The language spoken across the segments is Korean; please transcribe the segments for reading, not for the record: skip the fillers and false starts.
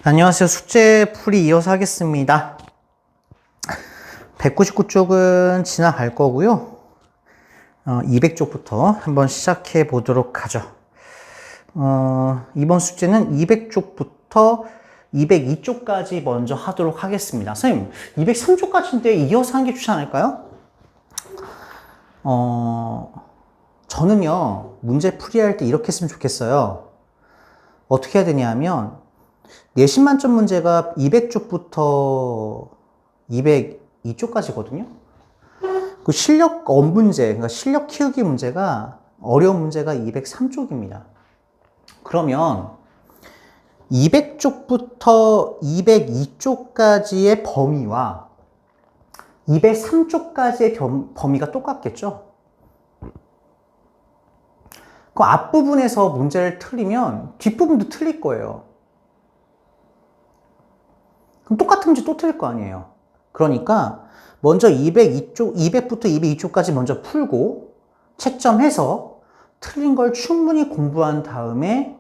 안녕하세요. 숙제 풀이 이어서 하겠습니다. 199쪽은 지나갈 거고요. 200쪽부터 한번 시작해 보도록 하죠. 이번 숙제는 200쪽부터 202쪽까지 먼저 하도록 하겠습니다. 선생님, 203쪽까지인데 이어서 하는 게 좋지 않을까요? 저는요, 문제 풀이할 때 이렇게 했으면 좋겠어요. 어떻게 해야 되냐 하면, 내신 만점 문제가 200쪽부터 202쪽까지거든요. 그 실력 업 문제, 그러니까 실력 키우기 문제가 어려운 문제가 203쪽입니다. 그러면 200쪽부터 202쪽까지의 범위와 203쪽까지의 범위가 똑같겠죠? 그 앞부분에서 문제를 틀리면 뒷부분도 틀릴 거예요. 그럼 똑같은 문제 또 틀릴 거 아니에요. 그러니까 먼저 200부터 202쪽까지 먼저 풀고 채점해서 틀린 걸 충분히 공부한 다음에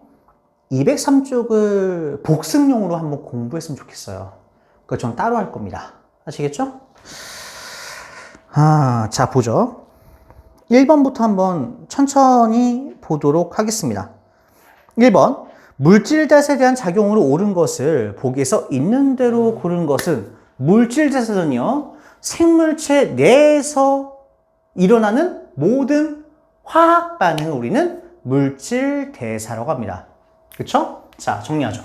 203쪽을 복습용으로 한번 공부했으면 좋겠어요. 그걸 전 따로 할 겁니다. 아시겠죠? 자, 보죠. 1번부터 한번 천천히 보도록 하겠습니다. 1번. 물질대사에 대한 작용으로 옳은 것을 보기에서 있는 대로 고른 것은 물질대사는요, 생물체 내에서 일어나는 모든 화학 반응을 우리는 물질대사라고 합니다. 그쵸? 자, 정리하죠.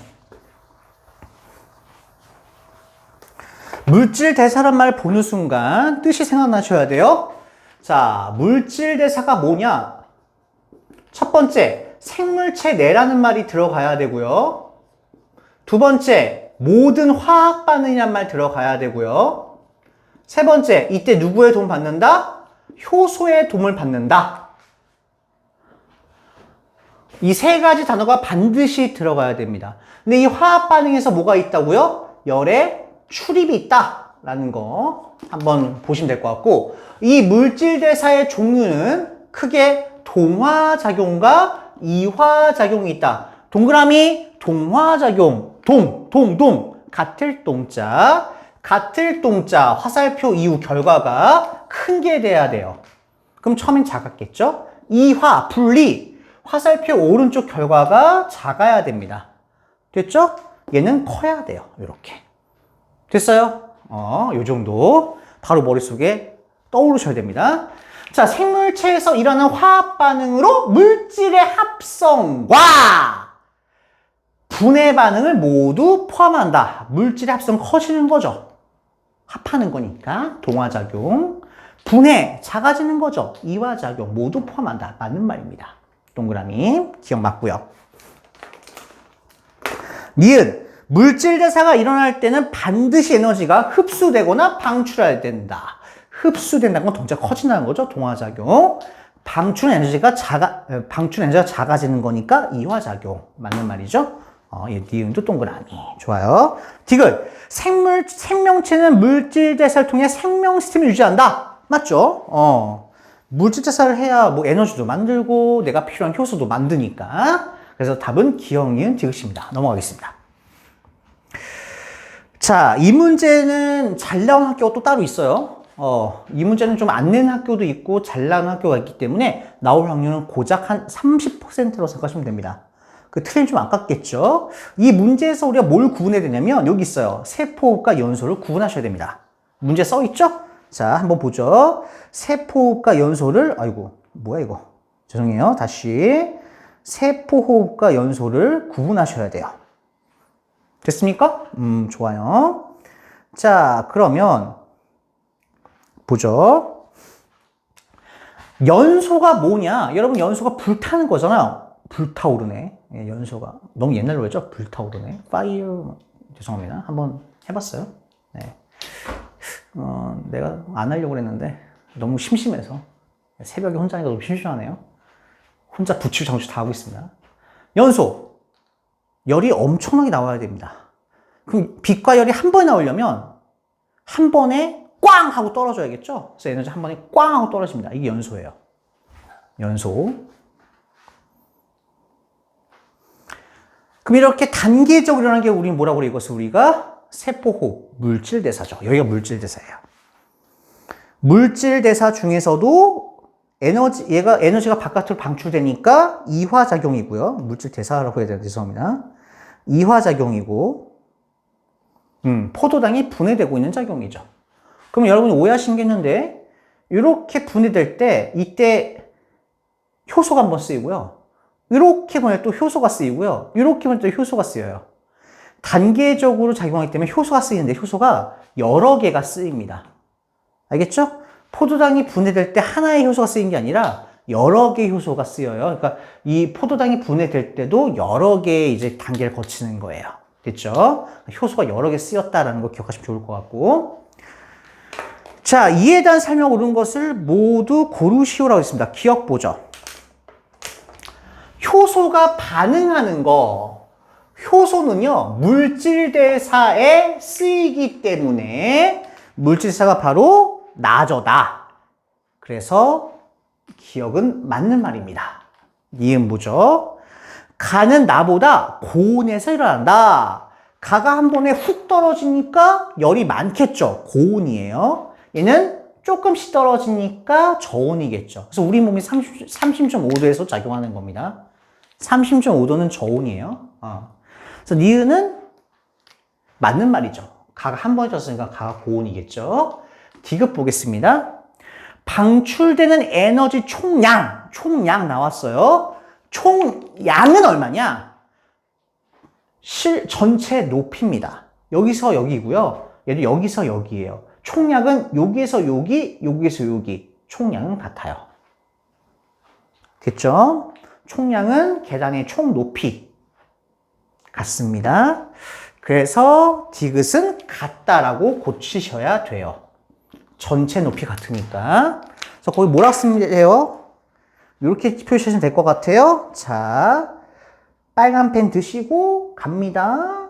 물질대사란 말 보는 순간 뜻이 생각나셔야 돼요. 자, 물질대사가 뭐냐? 첫 번째, 생물체 내라는 말이 들어가야 되고요. 두 번째, 모든 화학 반응이란 말 들어가야 되고요. 세 번째, 이때 누구의 도움 받는다? 효소의 도움을 받는다. 이 세 가지 단어가 반드시 들어가야 됩니다. 근데 이 화학 반응에서 뭐가 있다고요? 열의 출입이 있다라는 거 한번 보시면 될 것 같고, 이 물질대사의 종류는 크게 동화작용과 이화작용이 있다. 동그라미 동화작용, 같을 동자, 화살표 이후 결과가 큰 게 돼야 돼요. 그럼 처음엔 작았겠죠? 이화, 분리, 화살표 오른쪽 결과가 작아야 됩니다. 됐죠? 얘는 커야 돼요. 이렇게. 됐어요? 요 정도 바로 머릿속에 떠오르셔야 됩니다. 자, 생물체에서 일어나는 화학 반응으로 물질의 합성과 분해 반응을 모두 포함한다. 물질의 합성 커지는 거죠. 합하는 거니까 동화작용. 분해 작아지는 거죠. 이화작용 모두 포함한다. 맞는 말입니다. 동그라미 기억 맞고요. 니은 물질대사가 일어날 때는 반드시 에너지가 흡수되거나 방출해야 된다. 흡수된다는 건 동자가 커진다는 거죠. 동화작용. 방출 에너지가 작아지는 거니까 이화작용. 맞는 말이죠. 니은도 동그라미. 좋아요. 디귿. 생명체는 물질대사를 통해 생명 시스템을 유지한다. 맞죠? 물질대사를 해야 뭐 에너지도 만들고 내가 필요한 효소도 만드니까. 그래서 답은 기억, 니은, 디귿입니다. 넘어가겠습니다. 자, 이 문제는 잘 나온 학교가 또 따로 있어요. 이 문제는 좀 안 내는 학교도 있고 잘 나온 학교가 있기 때문에 나올 확률은 고작 한 30%로 생각하시면 됩니다. 그 틀림 좀 아깝겠죠? 이 문제에서 우리가 뭘 구분해야 되냐면 여기 있어요. 세포호흡과 연소를 구분하셔야 됩니다. 문제 써 있죠? 자, 한번 보죠. 세포호흡과 연소를, 아이고, 뭐야 이거. 죄송해요. 다시. 세포호흡과 연소를 구분하셔야 돼요. 됐습니까? 좋아요. 자, 그러면 보죠. 연소가 뭐냐? 여러분, 연소가 불타는 거잖아요. 불타오르네. 예, 연소가. 너무 옛날로 했죠? 불타오르네. fire. 죄송합니다. 한번 해봤어요. 네. 내가 안 하려고 그랬는데 너무 심심해서. 새벽에 혼자 하니까 너무 심심하네요. 혼자 부추 장추 다 하고 있습니다. 연소. 열이 엄청나게 나와야 됩니다. 그럼 빛과 열이 한 번에 나오려면 한 번에 꽝 하고 떨어져야겠죠? 그래서 에너지 한 번에 꽝 하고 떨어집니다. 이게 연소예요. 연소. 그럼 이렇게 단계적으로 일어나는 게 우리 뭐라고 그래? 이것을 우리가 세포호흡, 물질대사죠. 여기가 물질대사예요. 물질대사 중에서도 얘가 에너지가 바깥으로 방출되니까 이화작용이고요. 물질대사라고 해야 되나? 죄송합니다. 이화작용이고, 포도당이 분해되고 있는 작용이죠. 그럼 여러분이 오해하신 게 있는데, 이렇게 분해될 때, 이때 효소가 한번 쓰이고요. 이렇게 보면 또 효소가 쓰이고요. 이렇게 보면 또 효소가 쓰여요. 단계적으로 작용하기 때문에 효소가 쓰이는데 효소가 여러 개가 쓰입니다. 알겠죠? 포도당이 분해될 때 하나의 효소가 쓰인 게 아니라 여러 개의 효소가 쓰여요. 그러니까 이 포도당이 분해될 때도 여러 개의 이제 단계를 거치는 거예요. 됐죠? 효소가 여러 개 쓰였다라는 거 기억하시면 좋을 것 같고. 자, 이에 대한 설명 옳은 것을 모두 고르시오라고 했습니다. 기억 보죠. 효소가 반응하는 거, 효소는요, 물질대사에 쓰이기 때문에 물질대사가 바로 나저다. 그래서 기억은 맞는 말입니다. 니은 보죠. 가는 나보다 고온에서 일어난다. 가가 한 번에 훅 떨어지니까 열이 많겠죠. 고온이에요. 얘는 조금씩 떨어지니까 저온이겠죠. 그래서 우리 몸이 30.5도에서 작용하는 겁니다. 30.5도는 저온이에요. 그래서 니은은 맞는 말이죠. 가가 한 번에 졌으니까 가가 고온이겠죠. 디귿 보겠습니다. 방출되는 에너지 총량 나왔어요. 총량은 얼마냐? 전체 높이입니다. 여기서 여기고요. 얘도 여기서 여기예요. 총량은 여기에서 여기, 여기에서 여기. 총량은 같아요. 됐죠? 총량은 계단의 총 높이 같습니다. 그래서 디귿은 같다라고 고치셔야 돼요. 전체 높이 같으니까. 그래서 거기 뭐라 쓰면 돼요? 이렇게 표시하시면 될 것 같아요. 자, 빨간 펜 드시고 갑니다.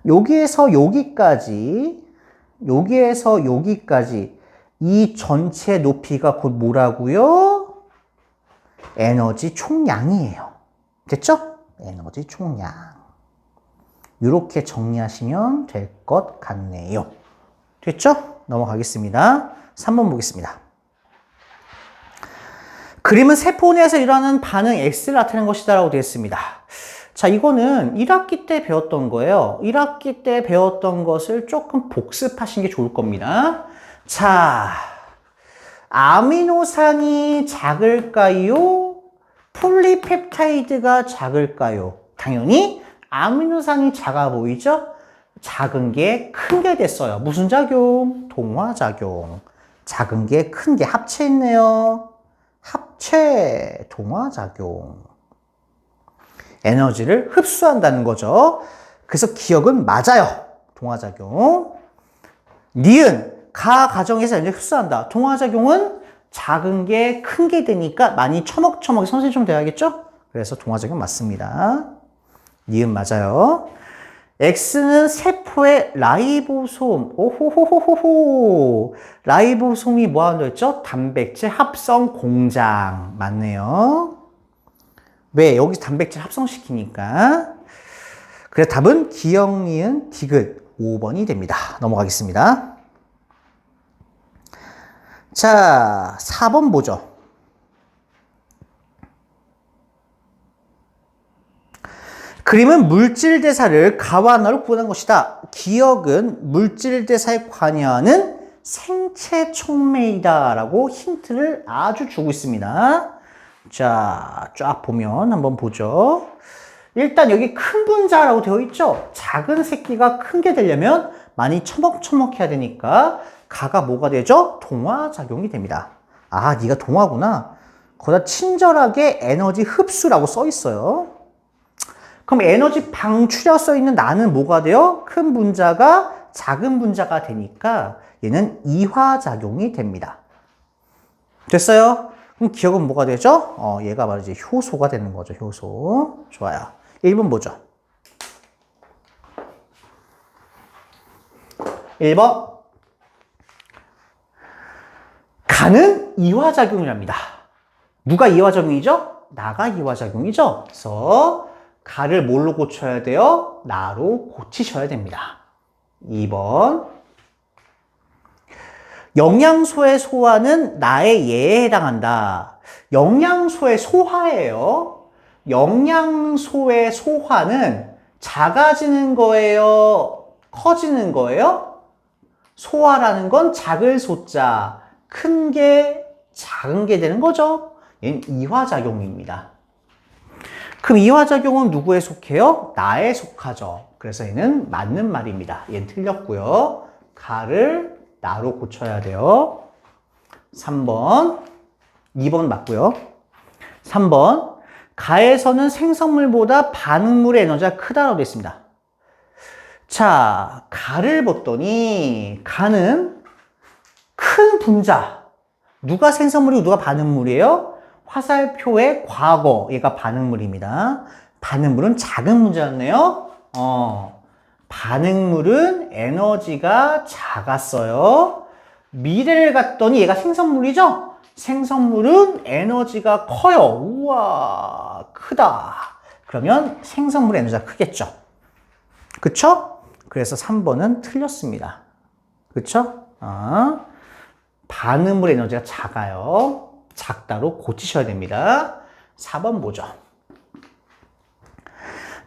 여기에서 여기까지, 여기에서 여기까지 이 전체 높이가 곧 뭐라고요? 에너지 총량이에요. 됐죠? 에너지 총량. 이렇게 정리하시면 될 것 같네요. 됐죠? 넘어가겠습니다. 3번 보겠습니다. 그림은 세포 내에서 일어나는 반응 X를 나타내는 것이다 라고 되어 있습니다. 자, 이거는 1학기 때 배웠던 거예요. 1학기 때 배웠던 것을 조금 복습하시는 게 좋을 겁니다. 자, 아미노산이 작을까요? 폴리펩타이드가 작을까요? 당연히 아미노산이 작아 보이죠? 작은 게 큰 게 됐어요. 무슨 작용? 동화작용. 작은 게 큰 게 합체했네요. 합체, 동화작용. 에너지를 흡수한다는 거죠. 그래서 기억은 맞아요. 동화작용. 니은, 가 과정에서 에너지를 흡수한다. 동화작용은 작은 게 큰 게 되니까 많이 처먹처먹 선생님 좀 돼야겠죠? 그래서 동화작용 맞습니다. 니은 맞아요. X는 세포의 라이보솜. 오호호호호호. 라이보솜이 뭐 하는 거였죠? 단백질 합성 공장. 맞네요. 왜? 여기서 단백질 합성시키니까. 그래서 답은 기억, 니은, 디귿 5번이 됩니다. 넘어가겠습니다. 자, 4번 보죠. 그림은 물질대사를 가와 나로 구분한 것이다. 기억은 물질대사에 관여하는 생체 촉매이다 라고 힌트를 아주 주고 있습니다. 자, 쫙 보면 한번 보죠. 일단 여기 큰 분자라고 되어 있죠. 작은 새끼가 큰 게 되려면 많이 처먹처먹 해야 되니까 가가 뭐가 되죠? 동화작용이 됩니다. 아, 네가 동화구나. 거기다 친절하게 에너지 흡수라고 써 있어요. 그럼 에너지 방출이라고 써 있는 나는 뭐가 돼요? 큰 분자가 작은 분자가 되니까 얘는 이화작용이 됩니다. 됐어요? 그럼 기억은 뭐가 되죠? 얘가 바로 이제 효소가 되는 거죠. 효소. 좋아요. 1번 보죠. 1번. 가는 이화작용이랍니다. 누가 이화작용이죠? 나가 이화작용이죠. 그래서 가를 뭘로 고쳐야 돼요? 나로 고치셔야 됩니다. 2번. 영양소의 소화는 나의 예에 해당한다. 영양소의 소화예요. 영양소의 소화는 작아지는 거예요? 커지는 거예요? 소화라는 건 작을 소자, 큰 게 작은 게 되는 거죠. 얘는 이화작용입니다. 그럼 이화작용은 누구에 속해요? 나에 속하죠. 그래서 얘는 맞는 말입니다. 얘는 틀렸고요. 가를 나로 고쳐야 돼요. 3번. 2번 맞고요. 3번. 가에서는 생성물보다 반응물의 에너지가 크다라고 되어 있습니다. 자, 가를 봤더니 가는 큰 분자. 누가 생성물이고 누가 반응물이에요? 화살표의 과거, 얘가 반응물입니다. 반응물은 작은 문자였네요. 반응물은 에너지가 작았어요. 미래를 갔더니 얘가 생성물이죠? 생성물은 에너지가 커요. 우와, 크다. 그러면 생성물 에너지가 크겠죠. 그쵸? 그래서 3번은 틀렸습니다. 그쵸? 반응물 에너지가 작아요. 작다로 고치셔야 됩니다. 4번 보죠.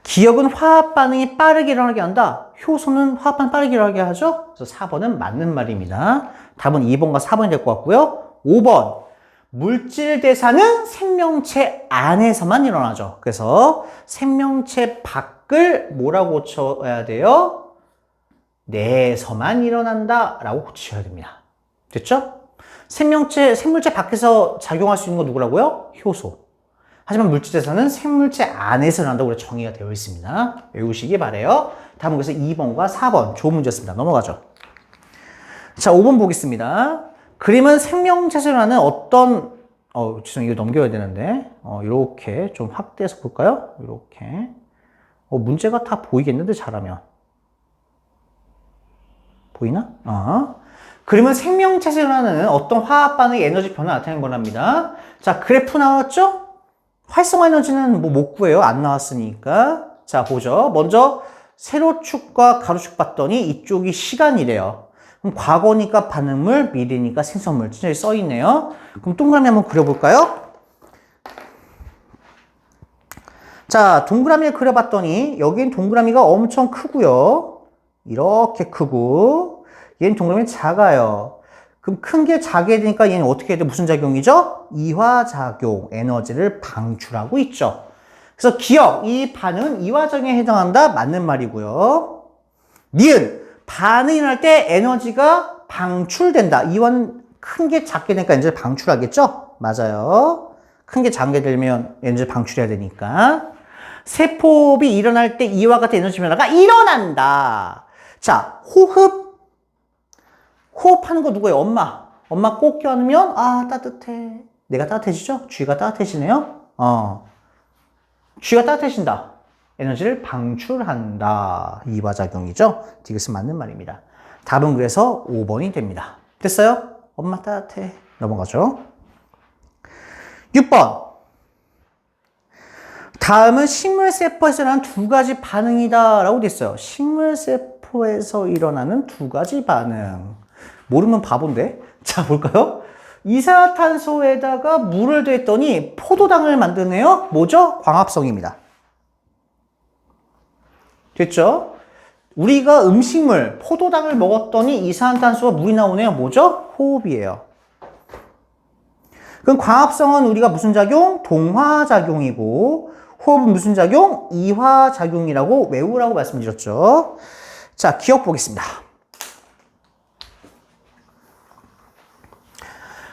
기억은 화학 반응이 빠르게 일어나게 한다. 효소는 화학 반응 빠르게 일어나게 하죠. 그래서 4번은 맞는 말입니다. 답은 2번과 4번이 될 것 같고요. 5번. 물질 대사는 생명체 안에서만 일어나죠. 그래서 생명체 밖을 뭐라고 고쳐야 돼요? 내에서만 일어난다 라고 고치셔야 됩니다. 됐죠? 생물체 밖에서 작용할 수 있는 건 누구라고요? 효소. 하지만 물질에서는 생물체 안에서 일어난다고 우리 정의가 되어 있습니다. 외우시기 바래요. 다음은 그래서 2번과 4번 좋은 문제였습니다. 넘어가죠. 자, 5번 보겠습니다. 그림은 생명체에서 일어나는 어떤 죄송해요. 이거 넘겨야 되는데 이렇게 좀 확대해서 볼까요? 이렇게 문제가 다 보이겠는데 잘하면 보이나? 그림은 생명체에서 일어나는 어떤 화학 반응의 에너지 변화를 나타내는 거랍니다. 자, 그래프 나왔죠? 활성화 에너지는 못 구해요. 안 나왔으니까. 자, 보죠. 먼저 세로축과 가로축 봤더니 이쪽이 시간이래요. 그럼 과거니까 반응물, 미래니까 생성물. 진짜 써 있네요. 그럼 동그라미 한번 그려볼까요? 자, 동그라미를 그려봤더니 여긴 동그라미가 엄청 크고요. 이렇게 크고 얘는 동그라미 작아요. 그럼 큰 게 작게 되니까 얘는 어떻게 해야 돼? 무슨 작용이죠? 이화작용, 에너지를 방출하고 있죠. 그래서 기억, 이 반응은 이화작용에 해당한다. 맞는 말이고요. 니은, 반응이 일어날 때 에너지가 방출된다. 이화는 큰 게 작게 되니까 에너지를 방출하겠죠? 맞아요. 큰 게 작게 되면 에너지를 방출해야 되니까. 세포업이 일어날 때 이와 같은 에너지 변화가 일어난다. 자, 호흡하는 거 누구예요? 엄마. 엄마 꼭 껴안으면 따뜻해. 내가 따뜻해지죠? 쥐가 따뜻해지네요. 쥐가 따뜻해진다. 에너지를 방출한다. 이화작용이죠. 이것은 맞는 말입니다. 답은 그래서 5번이 됩니다. 됐어요? 엄마 따뜻해. 넘어가죠. 6번. 다음은 식물세포에서 일어나는 두 가지 반응이다 라고 됐어요. 식물세포에서 일어나는 두 가지 반응. 모르면 바본데? 자, 볼까요? 이산화탄소에다가 물을 더했더니 포도당을 만드네요. 뭐죠? 광합성입니다. 됐죠? 우리가 음식물, 포도당을 먹었더니 이산화탄소와 물이 나오네요. 뭐죠? 호흡이에요. 그럼 광합성은 우리가 무슨 작용? 동화작용이고 호흡은 무슨 작용? 이화작용이라고 외우라고 말씀드렸죠. 자, 기억 보겠습니다.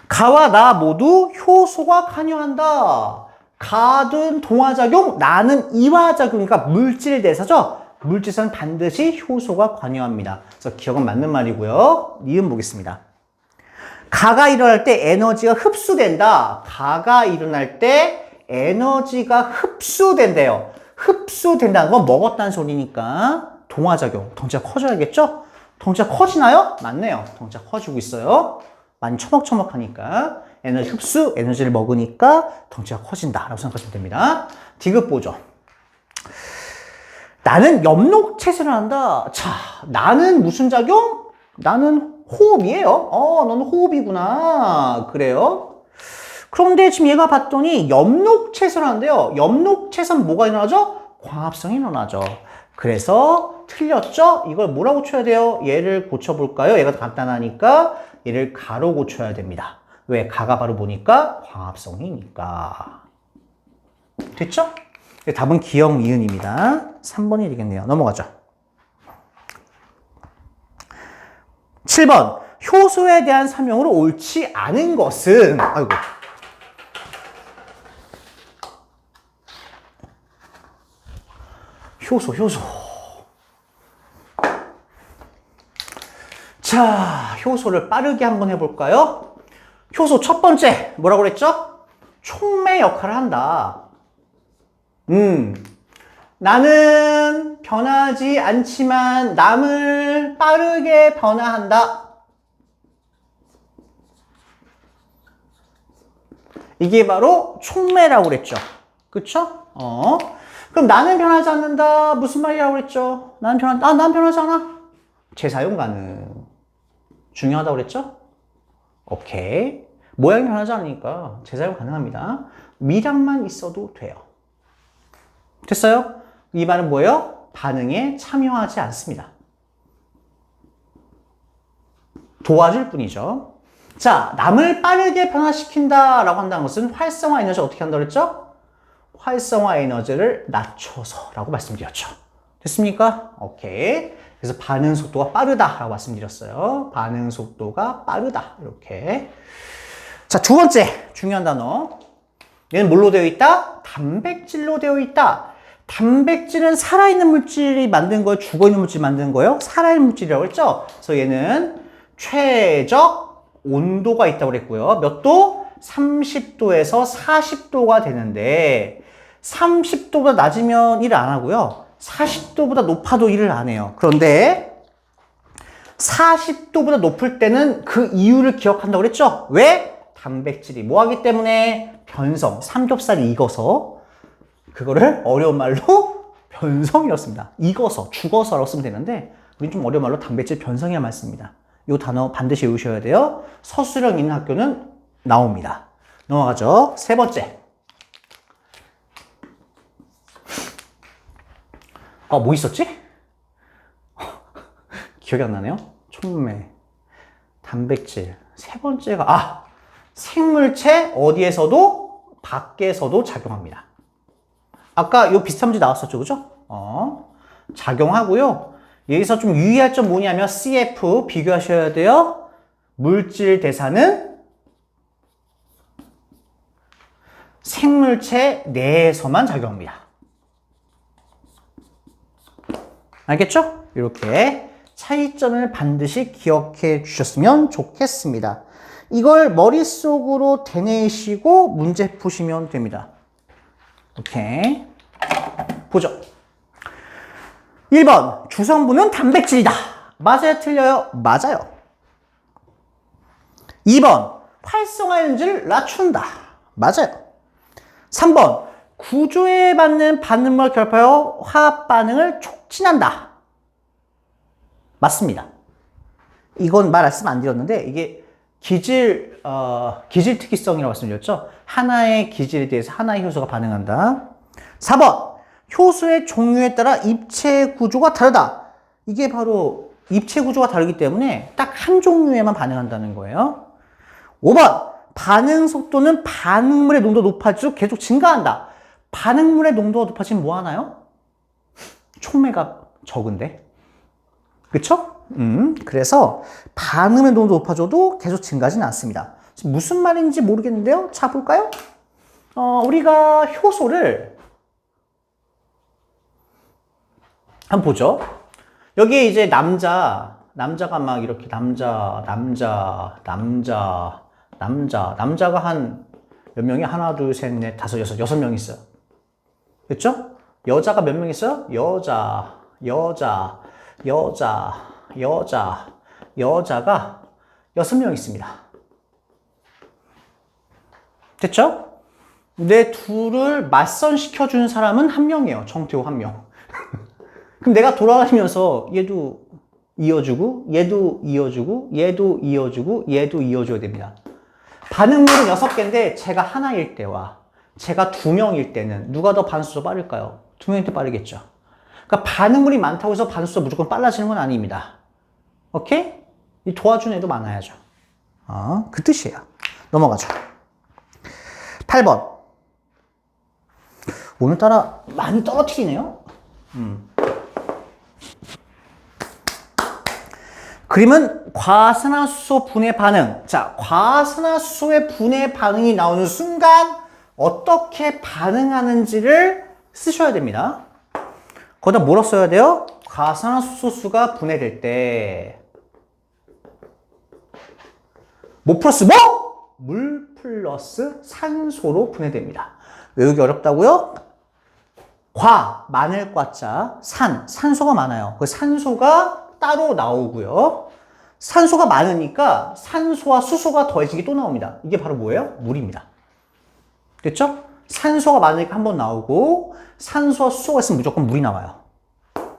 가와 나 모두 효소가 관여한다. 가는 동화작용, 나는 이화작용이니까 물질 대사죠. 물질에서는 반드시 효소가 관여합니다. 그래서 기억은 맞는 말이고요. 니은 보겠습니다. 가가 일어날 때 에너지가 흡수된다. 가가 일어날 때 에너지가 흡수된대요. 흡수된다는 건 먹었다는 소리니까 동화작용. 덩치가 커져야겠죠? 덩치가 커지나요? 맞네요. 덩치가 커지고 있어요. 많이 처먹처먹하니까 에너지 흡수, 에너지를 먹으니까 덩치가 커진다라고 생각하시면 됩니다. 디귿 보죠. 나는 엽록체설을 한다. 자, 나는 무슨 작용? 나는 호흡이에요. 너는 호흡이구나. 그래요? 그런데 지금 얘가 봤더니 엽록체설을 한대요. 엽록체선 뭐가 일어나죠? 광합성이 일어나죠. 그래서 틀렸죠? 이걸 뭐라고 쳐야 돼요? 얘를 고쳐볼까요? 얘가 간단하니까 얘를 가로 고쳐야 됩니다. 왜? 가가 바로 보니까 광합성이니까. 됐죠? 답은 기역, 니은입니다. 3번이 되겠네요. 넘어가죠. 7번. 효소에 대한 설명으로 옳지 않은 것은, 아이고. 효소. 자, 효소를 빠르게 한번 해볼까요? 효소 첫 번째, 뭐라고 그랬죠? 촉매 역할을 한다. 나는 변하지 않지만 남을 빠르게 변화한다. 이게 바로 촉매라고 그랬죠. 그쵸? 그럼 나는 변하지 않는다. 무슨 말이라고 그랬죠? 난 변하지 않아. 재사용 가능. 중요하다고 그랬죠? 오케이. 모양이 변하지 않으니까 재사용 가능합니다. 미량만 있어도 돼요. 됐어요? 이 말은 뭐예요? 반응에 참여하지 않습니다. 도와줄 뿐이죠. 자, 남을 빠르게 변화시킨다 라고 한다는 것은 활성화 에너지를 어떻게 한다고 그랬죠? 활성화 에너지를 낮춰서 라고 말씀드렸죠. 됐습니까? 오케이. 그래서 반응 속도가 빠르다 라고 말씀드렸어요. 반응 속도가 빠르다. 이렇게. 자, 두 번째 중요한 단어. 얘는 뭘로 되어 있다? 단백질로 되어 있다. 단백질은 살아있는 물질이 만든 거예요? 죽어있는 물질이 만든 거예요? 살아있는 물질이라고 했죠? 그래서 얘는 최적 온도가 있다고 그랬고요. 몇 도? 30도에서 40도가 되는데 30도보다 낮으면 일을 안 하고요. 40도보다 높아도 일을 안 해요. 그런데 40도보다 높을 때는 그 이유를 기억한다고 그랬죠? 왜? 단백질이 뭐 하기 때문에? 변성, 삼겹살이 익어서 그거를 어려운 말로 변성이었습니다. 익어서, 죽어서라고 쓰면 되는데 우린 좀 어려운 말로 단백질 변성이란 말 씁니다. 이 단어 반드시 외우셔야 돼요. 서술형 있는 학교는 나옵니다. 넘어가죠. 세 번째. 뭐 있었지? 기억이 안 나네요. 촉매, 단백질. 세 번째가 생물체 어디에서도 밖에서도 작용합니다. 아까 요 비슷한 문제 나왔었죠, 그죠? 작용하고요. 여기서 좀 유의할 점 뭐냐면 CF 비교하셔야 돼요. 물질 대사는 생물체 내에서만 작용합니다. 알겠죠? 이렇게 차이점을 반드시 기억해 주셨으면 좋겠습니다. 이걸 머릿속으로 되뇌시고 문제 푸시면 됩니다. 오케이. 보죠. 1번. 주성분은 단백질이다. 맞아요? 틀려요? 맞아요. 2번. 활성화 에너지를 낮춘다. 맞아요. 3번. 구조에 받는 반응물 결합하여 화학 반응을 촉진한다. 맞습니다. 이건 말씀 안 드렸는데 이게 기질 특이성이라고 말씀드렸죠. 하나의 기질에 대해서 하나의 효소가 반응한다. 4번. 효소의 종류에 따라 입체 구조가 다르다. 이게 바로 입체 구조가 다르기 때문에 딱 한 종류에만 반응한다는 거예요. 5번. 반응 속도는 반응물의 농도가 높아질수록 계속 증가한다. 반응물의 농도가 높아지면 뭐 하나요? 촉매가 적은데. 그쵸? 그래서 반응의 농도가 높아져도 계속 증가하지는 않습니다. 무슨 말인지 모르겠는데요. 자, 볼까요? 우리가 효소를 한번 보죠. 여기 이제 남자가 막 이렇게 남자가 한 몇 명이? 하나, 둘, 셋, 넷, 다섯, 여섯 명 있어요. 그렇죠? 여자가 몇 명 있어요? 여자가 6명 있습니다. 됐죠? 내 둘을 맞선시켜주는 사람은 한 명이에요. 정태호 한 명. 그럼 내가 돌아다니면서 얘도 이어주고, 얘도 이어주고, 얘도 이어주고, 얘도 이어줘야 됩니다. 반응물은 6개인데 제가 하나일 때와 제가 2명일 때는 누가 더 반수가 빠를까요? 2명일 때 빠르겠죠. 그러니까 반응물이 많다고 해서 반수가 무조건 빨라지는 건 아닙니다. 오케이? 이 도와주는 애도 많아야죠. 그 뜻이에요. 넘어가죠. 8번. 오늘따라 많이 떨어뜨리네요. 그림은 과산화수소 분해 반응. 자, 과산화수소의 분해 반응이 나오는 순간 어떻게 반응하는지를 쓰셔야 됩니다. 거기다 뭐라고 써야 돼요? 과산화수소수가 분해될 때 뭐 플러스 뭐? 물 플러스 산소로 분해됩니다. 외우기 어렵다고요? 많을 과자, 산소가 많아요. 그 산소가 따로 나오고요. 산소가 많으니까 산소와 수소가 더해진 게 또 나옵니다. 이게 바로 뭐예요? 물입니다. 됐죠? 산소가 많으니까 한 번 나오고 산소와 수소가 있으면 무조건 물이 나와요.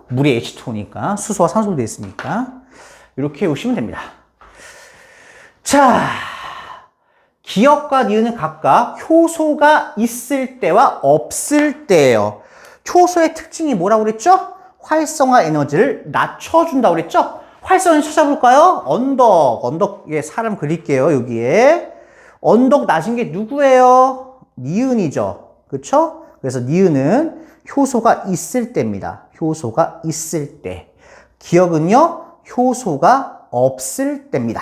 물이 H2오니까 수소와 산소로 되어 있으니까 이렇게 외우시면 됩니다. 자, 기억과 니은은 각각 효소가 있을 때와 없을 때예요. 효소의 특징이 뭐라고 그랬죠? 활성화 에너지를 낮춰준다고 그랬죠? 활성화 에너지 찾아볼까요? 언덕에 사람 그릴게요. 여기에 언덕 낮은 게 누구예요? 니은이죠. 그렇죠? 그래서 니은은 효소가 있을 때입니다. 효소가 있을 때. 기억은요? 효소가 없을 때입니다.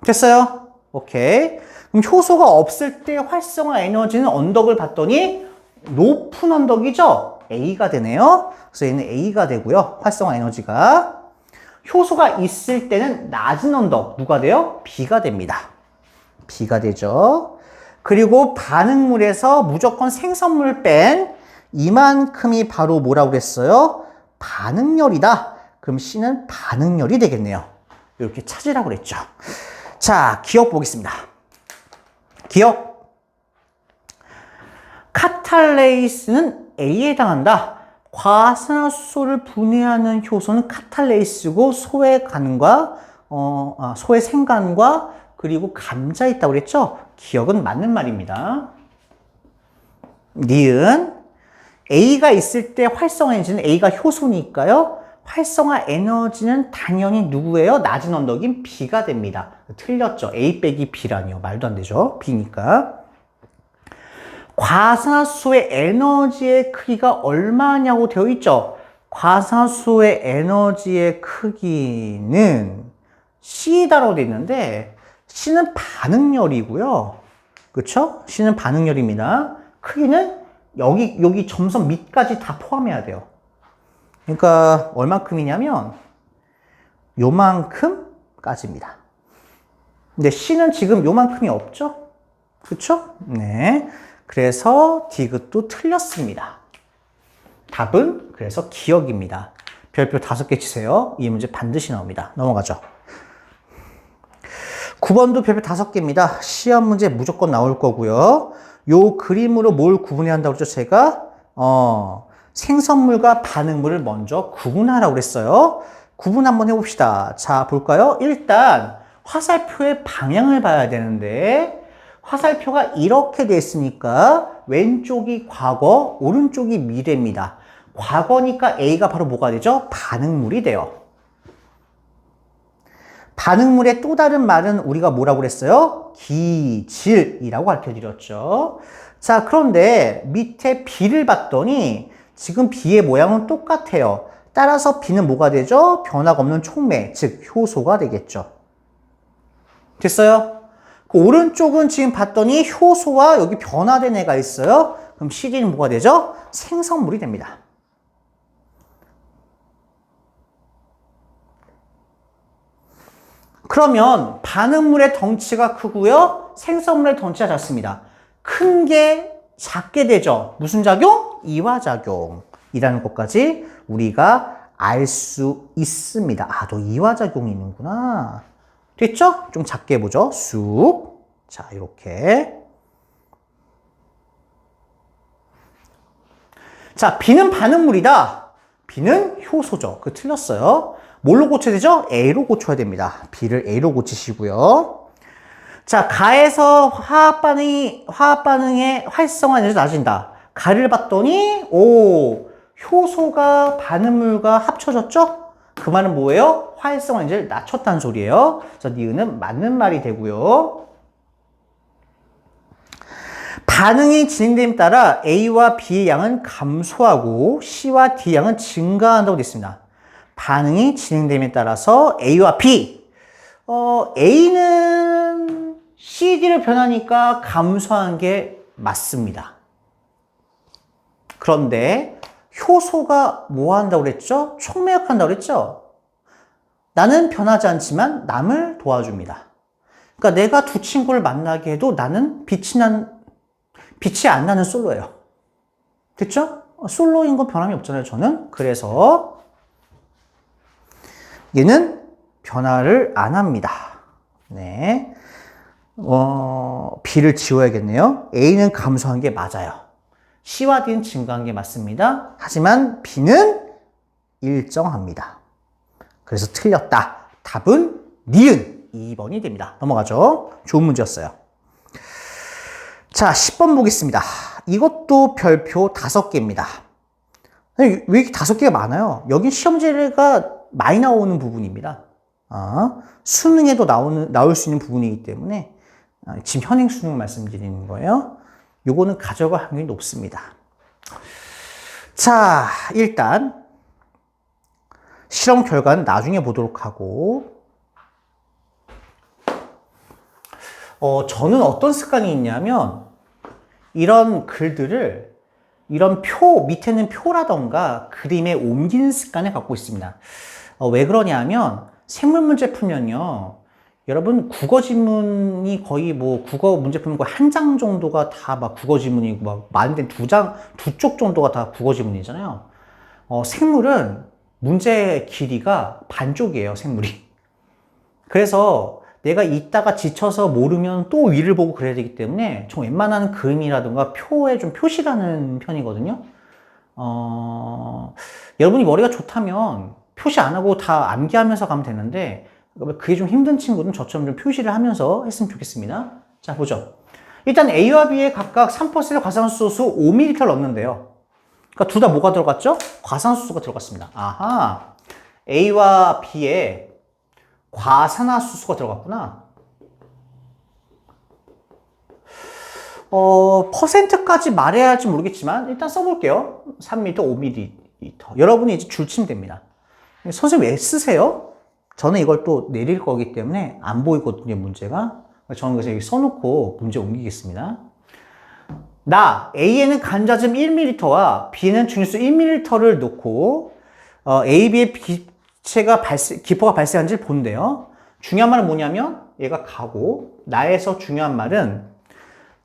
됐어요? 오케이. 그럼 효소가 없을 때 활성화 에너지는 언덕을 봤더니 높은 언덕이죠? A가 되네요. 그래서 얘는 A가 되고요. 활성화 에너지가. 효소가 있을 때는 낮은 언덕, 누가 돼요? B가 됩니다. B가 되죠. 그리고 반응물에서 무조건 생성물 뺀 이만큼이 바로 뭐라고 그랬어요? 반응열이다. 그럼 C는 반응열이 되겠네요. 이렇게 찾으라고 그랬죠. 자, 기억 보겠습니다. 기억. 카탈레이스는 A에 해당한다. 과산화수소를 분해하는 효소는 카탈레이스고 소의 간과 소의 생간과 그리고 감자에 있다고 그랬죠? 기억은 맞는 말입니다. 니은 A가 있을 때 활성화 에너지는 A가 효소니까요. 활성화 에너지는 당연히 누구예요? 낮은 언덕인 B가 됩니다. 틀렸죠. A 빼기 B라니요. 말도 안 되죠. B니까. 과산화수소의 에너지의 크기가 얼마냐고 되어 있죠. 과산화수소의 에너지의 크기는 C다라고 되어 있는데 C는 반응열이고요. 그렇죠? C는 반응열입니다. 크기는 여기 점선 밑까지 다 포함해야 돼요. 그러니까 얼만큼이냐면 요만큼까지입니다. 근데 C는 지금 요만큼이 없죠? 그렇죠? 네. 그래서 디귿도 틀렸습니다. 답은 그래서 기억입니다. 별표 5개 치세요. 이 문제 반드시 나옵니다. 넘어가죠. 9번도 별표 5개입니다. 시험 문제 무조건 나올 거고요. 요 그림으로 뭘 구분해야 한다고 그랬죠? 제가 생성물과 반응물을 먼저 구분하라고 그랬어요. 구분 한번 해봅시다. 자, 볼까요? 일단 화살표의 방향을 봐야 되는데 화살표가 이렇게 됐으니까 왼쪽이 과거, 오른쪽이 미래입니다. 과거니까 A가 바로 뭐가 되죠? 반응물이 돼요. 반응물의 또 다른 말은 우리가 뭐라고 그랬어요? 기질이라고 가르쳐드렸죠. 자, 그런데 밑에 B를 봤더니 지금 B의 모양은 똑같아요. 따라서 B는 뭐가 되죠? 변화가 없는 촉매, 즉 효소가 되겠죠. 됐어요? 그 오른쪽은 지금 봤더니 효소와 여기 변화된 애가 있어요. 그럼 CD는 뭐가 되죠? 생성물이 됩니다. 그러면 반응물의 덩치가 크고요. 생성물의 덩치가 작습니다. 큰 게 작게 되죠. 무슨 작용? 이화작용이라는 것까지 우리가 알 수 있습니다. 아, 너 이화작용이 있는구나. 됐죠? 좀 작게 보죠. 쑥. 자, 이렇게. 자, B는 반응물이다. B는 효소죠. 그 틀렸어요. 뭘로 고쳐야 되죠? A로 고쳐야 됩니다. B를 A로 고치시고요. 자, 가에서 화학 반응의 활성화 에너지가 낮아진다. 가를 봤더니, 오, 효소가 반응물과 합쳐졌죠? 그 말은 뭐예요? 활성화 에너지를 낮췄다는 소리예요. 그래서 니은은 맞는 말이 되고요. 반응이 진행됨에 따라 A와 B의 양은 감소하고 C와 D의 양은 증가한다고 되어 있습니다. 반응이 진행됨에 따라서 A와 B. A는 CD를 변하니까 감소한 게 맞습니다. 그런데 효소가 뭐 한다고 그랬죠? 촉매역한다고 그랬죠? 나는 변하지 않지만 남을 도와줍니다. 그러니까 내가 두 친구를 만나게 해도 나는 빛이 안 나는 솔로예요. 됐죠? 솔로인 건 변함이 없잖아요, 저는. 그래서 얘는 변화를 안 합니다. 네. B를 지워야겠네요. A는 감소한 게 맞아요. C와 D는 증가한 게 맞습니다. 하지만 B는 일정합니다. 그래서 틀렸다. 답은 니은 2번이 됩니다. 넘어가죠. 좋은 문제였어요. 자, 10번 보겠습니다. 이것도 별표 5개입니다. 왜 이렇게 5개가 많아요? 여긴 시험지가 많이 나오는 부분입니다. 수능에도 나올 수 있는 부분이기 때문에 지금 현행 수능 말씀드리는 거예요. 요거는 가져갈 확률이 높습니다. 자, 일단 실험 결과는 나중에 보도록 하고, 저는 어떤 습관이 있냐면 이런 글들을 이런 밑에는 표라던가 그림에 옮기는 습관을 갖고 있습니다. 왜 그러냐면 생물 문제 풀면요, 여러분 국어 지문이 거의 국어 문제 풀면 거의 한 장 정도가 다 막 국어 지문이고 막 많은 두 쪽 정도가 다 국어 지문이잖아요. 생물은 문제 길이가 반쪽이에요, 생물이. 그래서 내가 있다가 지쳐서 모르면 또 위를 보고 그래야 되기 때문에 좀 웬만한 그림이라든가 표에 좀 표시를 하는 편이거든요. 여러분이 머리가 좋다면 표시 안 하고 다 암기하면서 가면 되는데, 그게 좀 힘든 친구는 저처럼 좀 표시를 하면서 했으면 좋겠습니다. 자, 보죠. 일단 A와 B에 각각 3%의 과산화수소 5ml를 넣는데요. 그러니까 둘 다 뭐가 들어갔죠? 과산화수소가 들어갔습니다. 아하, A와 B에 과산화수소가 들어갔구나. 퍼센트까지 말해야 할지 모르겠지만 일단 써볼게요. 3ml, 5ml. 여러분이 이제 줄치면 됩니다. 선생님 왜 쓰세요? 저는 이걸 또 내릴 거기 때문에 안 보이거든요, 문제가. 저는 그래서 여기 써놓고 문제 옮기겠습니다. A에는 간자즙 1ml와 B는 중류수 1ml를 넣고 A, B의 기포가 발생한지를 본대요. 중요한 말은 뭐냐면 얘가 가고, 나에서 중요한 말은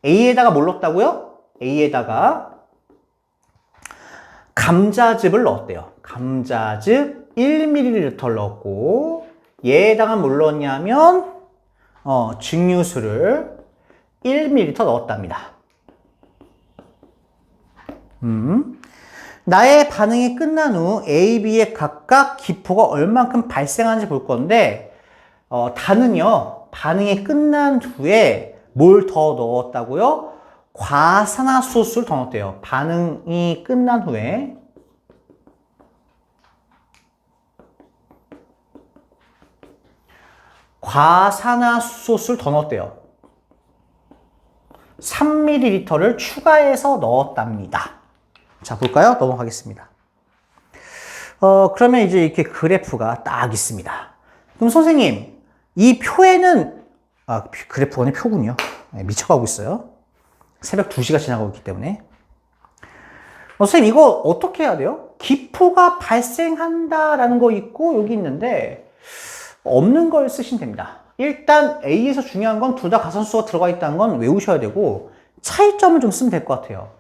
A에다가 뭘 넣었다고요? A에다가 감자즙을 넣었대요. 감자즙 1ml를 넣었고, 얘에다가 뭘 넣었냐면 증류수를 1ml 넣었답니다. 나의 반응이 끝난 후 A, B의 각각 기포가 얼만큼 발생하는지 볼 건데, 다는요, 반응이 끝난 후에 뭘 더 넣었다고요? 과산화수소를 더 넣었대요. 반응이 끝난 후에. 과산화수소를 더 넣었대요. 3ml를 추가해서 넣었답니다. 자, 볼까요? 넘어가겠습니다. 그러면 이제 이렇게 그래프가 딱 있습니다. 그럼 선생님, 이 표에는, 그래프가 아니라 표군요. 네, 미쳐가고 있어요. 새벽 2시가 지나고 있기 때문에. 선생님, 이거 어떻게 해야 돼요? 기포가 발생한다라는 거 있고, 여기 있는데, 없는 걸 쓰시면 됩니다. 일단 A에서 중요한 건 둘 다 가산수소가 들어가 있다는 건 외우셔야 되고, 차이점을 좀 쓰면 될 것 같아요.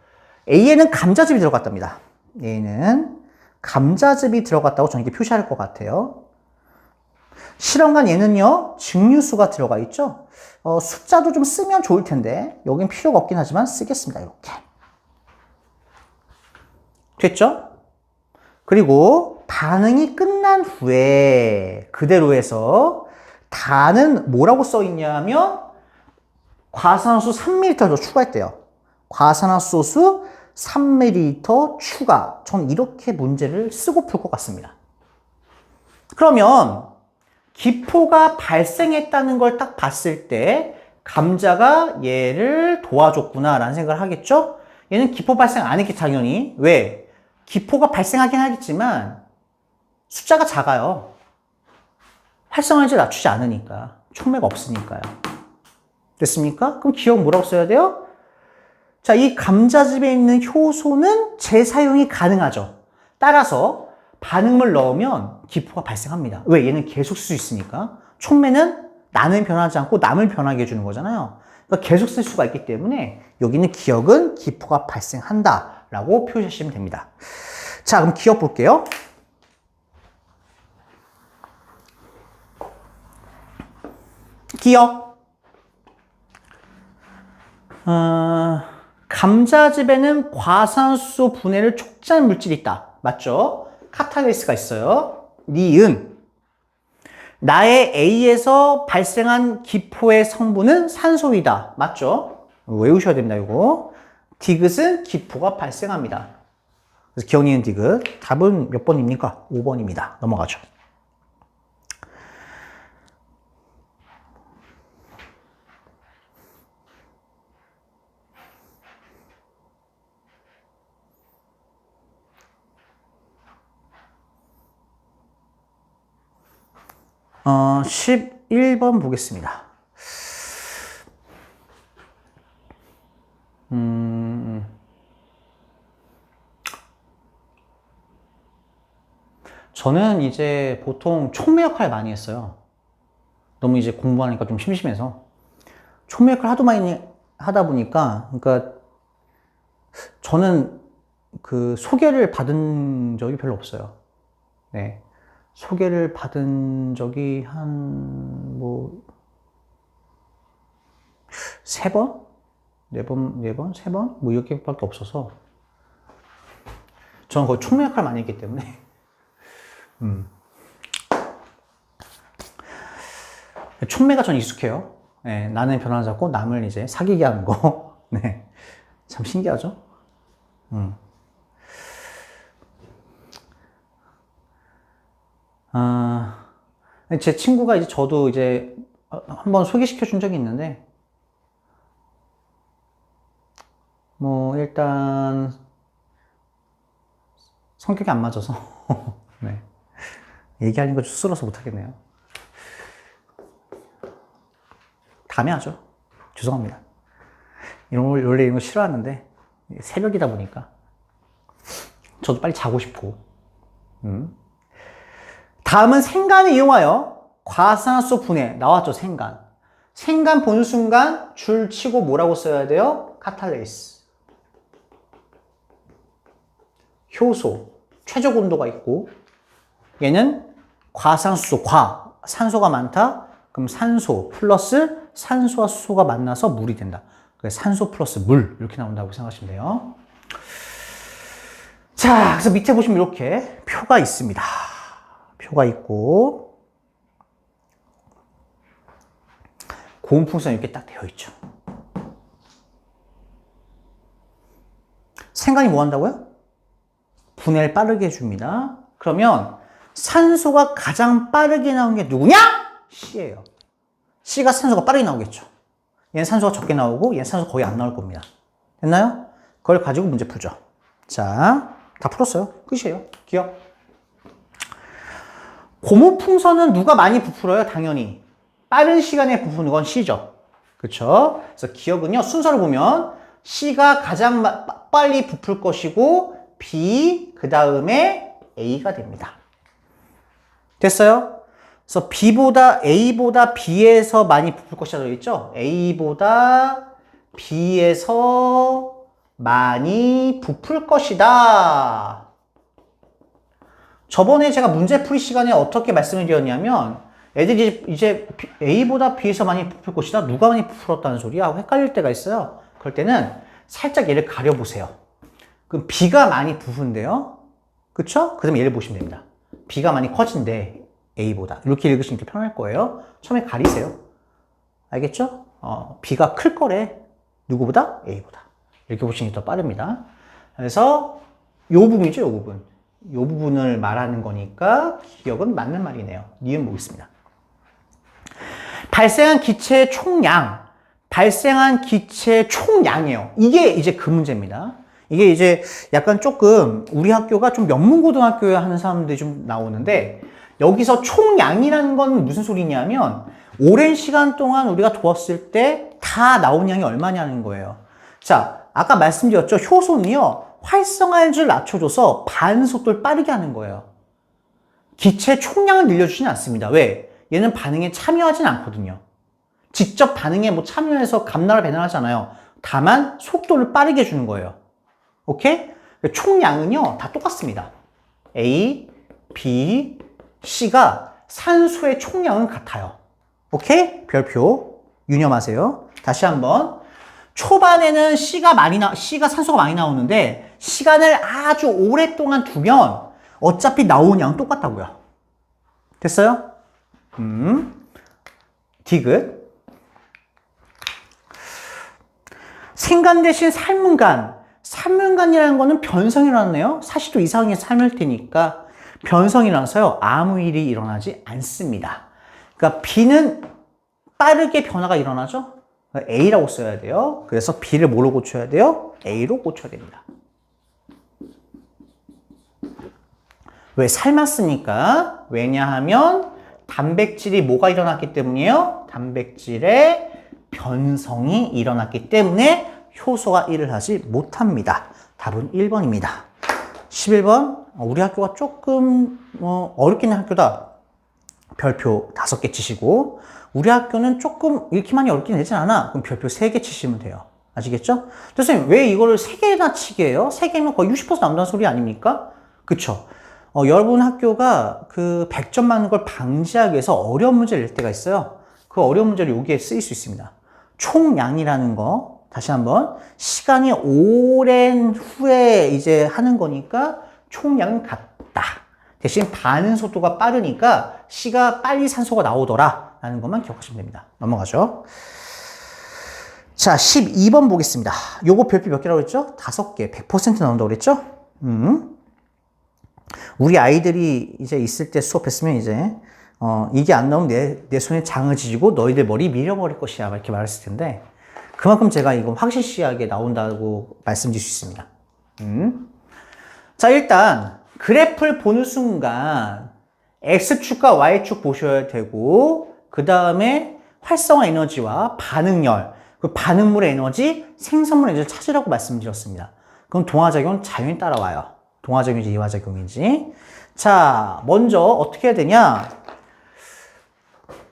A에는 감자즙이 들어갔답니다. A는 감자즙이 들어갔다고 저는 이렇게 표시할 것 같아요. 실험관 얘는요, 증류수가 들어가 있죠? 숫자도 좀 쓰면 좋을 텐데, 여긴 필요가 없긴 하지만 쓰겠습니다. 이렇게. 됐죠? 그리고 반응이 끝난 후에 그대로 해서 다는 뭐라고 써 있냐면 과산화수 3ml 더 추가했대요. 과산화수소 3ml 추가. 전 이렇게 문제를 쓰고 풀 것 같습니다. 그러면 기포가 발생했다는 걸 딱 봤을 때 감자가 얘를 도와줬구나 라는 생각을 하겠죠? 얘는 기포 발생 안 했겠지 당연히. 왜? 기포가 발생하긴 하겠지만 숫자가 작아요. 활성화율을 낮추지 않으니까. 촉매가 없으니까요. 됐습니까? 그럼 기억 뭐라고 써야 돼요? 자, 이 감자즙에 있는 효소는 재사용이 가능하죠. 따라서 반응물 넣으면 기포가 발생합니다. 왜? 얘는 계속 쓸 수 있으니까. 촉매는 나는 변하지 않고 남을 변하게 해주는 거잖아요. 그러니까 계속 쓸 수가 있기 때문에 여기는 기억은 기포가 발생한다 라고 표시하시면 됩니다. 자, 그럼 기억 볼게요. 기억. 감자즙에는 과산화수소 분해를 촉진하는 물질이 있다. 맞죠? 카탈리스가 있어요. 니은. 나의 A에서 발생한 기포의 성분은 산소이다. 맞죠? 외우셔야 됩니다, 이거. 디귿은 기포가 발생합니다. 그래서 기억 니은 디귿. 답은 몇 번입니까? 5번입니다. 넘어가죠. 어, 11번 보겠습니다. 저는 이제 보통 촉매 역할 많이 했어요. 너무 이제 공부하니까 좀 심심해서. 촉매 역할 하도 많이 하다 보니까, 그러니까 저는 그 소개를 받은 적이 별로 없어요. 네. 소개를 받은 적이 한, 뭐, 3번? 4번, 4번? 3번? 뭐 이렇게밖에 없어서. 저는 거의 촉매 역할 많이 했기 때문에. 촉매가 전 익숙해요. 네, 나는 변화를 잡고 남을 이제 사귀게 하는 거. 네. 참 신기하죠? 제 친구가 이제 저도 이제 한번 소개시켜 준 적이 있는데, 뭐, 일단, 성격이 안 맞아서, 네. 얘기하는 거 쑥스러워서 못하겠네요. 다음에 하죠. 죄송합니다. 원래 이런 거 싫어하는데, 새벽이다 보니까. 저도 빨리 자고 싶고. 다음은 생간을 이용하여 과산화수소 분해. 나왔죠, 생간. 생간 보는 순간 줄 치고 뭐라고 써야 돼요? 카탈레이스. 효소. 최적 온도가 있고, 얘는 과산화수소, 산소가 많다. 그럼 산소 플러스 산소와 수소가 만나서 물이 된다. 그래서 산소 플러스 물 이렇게 나온다고 생각하시면 돼요. 자, 그래서 밑에 보시면 이렇게 표가 있습니다. 표가 있고 고온풍선 이렇게 딱 되어 있죠. 생간이 뭐 한다고요? 분해를 빠르게 해줍니다. 그러면 산소가 가장 빠르게 나온 게 누구냐? C예요. C가 산소가 빠르게 나오겠죠. 얘는 산소가 적게 나오고 얘는 산소 거의 안 나올 겁니다. 됐나요? 그걸 가지고 문제 풀죠. 자, 다 풀었어요. 끝이에요. 기억. 고무풍선은 누가 많이 부풀어요? 당연히. 빠른 시간에 부푸는 건 C죠. 그쵸? 그래서 기억은요, 순서를 보면 C가 가장 빨리 부풀 것이고 B, 그 다음에 A가 됩니다. 됐어요? 그래서 A보다 B에서 많이 부풀 것이라고 있죠? A보다 B에서 많이 부풀 것이다. 저번에 제가 문제풀이 시간에 어떻게 말씀을 드렸냐면 애들이 이제 A보다 B에서 많이 부풀 것이다. 누가 많이 부풀었다는 소리야? 하고 헷갈릴 때가 있어요. 그럴 때는 살짝 얘를 가려보세요. 그럼 B가 많이 부푼대요. 그쵸? 그 다음에 얘를 보시면 됩니다. B가 많이 커진대. A보다. 이렇게 읽으시면 더 편할 거예요. 처음에 가리세요. 알겠죠? B가 클 거래. 누구보다? A보다. 이렇게 보시는 게 더 빠릅니다. 그래서 요 부분이죠, 요 부분. 요 부분을 말하는 거니까 기억은 맞는 말이네요. 니은 보겠습니다. 발생한 기체의 총량. 발생한 기체의 총량이에요. 이게 이제 그 문제입니다. 이게 이제 약간 조금 우리 학교가 좀 명문고등학교에 하는 사람들이 좀 나오는데 여기서 총량이라는 건 무슨 소리냐면 오랜 시간 동안 우리가 두었을 때 다 나온 양이 얼마냐는 거예요. 자, 아까 말씀드렸죠. 효소는요. 활성화율을 낮춰줘서 반속도를 빠르게 하는 거예요. 기체 총량을 늘려주지는 않습니다. 왜? 얘는 반응에 참여하진 않거든요. 직접 반응에 뭐 참여해서 감나라 배나라하잖아요. 다만 속도를 빠르게 주는 거예요. 오케이? 총량은요 다 똑같습니다. A, B, C가 산소의 총량은 같아요. 오케이? 별표 유념하세요. 다시 한번 초반에는 C가 산소가 많이 나오는데 시간을 아주 오랫동안 두면 어차피 나오는 양은 똑같다고요. 됐어요? 디귿. 생간 대신 삶은간. 삶은간이라는 거는 변성이 일어났네요. 40도 이상의 삶을 테니까 변성이 일어나서요. 아무 일이 일어나지 않습니다. 그러니까 B는 빠르게 변화가 일어나죠. A라고 써야 돼요. 그래서 B를 뭐로 고쳐야 돼요? A로 고쳐야 됩니다. 왜? 삶았으니까. 왜냐하면 단백질이 뭐가 일어났기 때문이에요? 단백질의 변성이 일어났기 때문에 효소가 일을 하지 못합니다. 답은 1번입니다. 11번. 우리 학교가 조금 어렵긴 한 학교다. 별표 5개 치시고 우리 학교는 조금 이렇게 많이 어렵긴 되진 않아. 그럼 별표 3개 치시면 돼요. 아시겠죠? 선생님 왜 이거를 3개나 치게 해요? 3개면 거의 60% 남는다는 소리 아닙니까? 그쵸? 여러분 학교가 그 100점 맞는 걸 방지하기 위해서 어려운 문제를 낼 때가 있어요. 그 어려운 문제를 여기에 쓰일 수 있습니다. 총량이라는 거 다시 한번 시간이 오랜 후에 이제 하는 거니까 총량은 같다. 대신 반응 속도가 빠르니까 C가 빨리 산소가 나오더라 라는 것만 기억하시면 됩니다. 넘어가죠. 자, 12번 보겠습니다. 요거 별표 몇 개라고 했죠? 5개, 100% 나온다고 그랬죠? 우리 아이들이 이제 있을 때 수업했으면 이제 이게 안 나오면 내 손에 장을 지지고 너희들 머리 밀어버릴 것이야 이렇게 말했을 텐데 그만큼 제가 이거 확실시하게 나온다고 말씀드릴 수 있습니다. 자, 일단 그래프를 보는 순간 X축과 Y축 보셔야 되고 그 다음에 활성화 에너지와 반응열, 그 반응물의 에너지, 생성물의 에너지를 찾으라고 말씀드렸습니다. 그럼 동화작용은 자연히 따라와요. 동화작용인지 이화작용인지. 자, 먼저 어떻게 해야 되냐?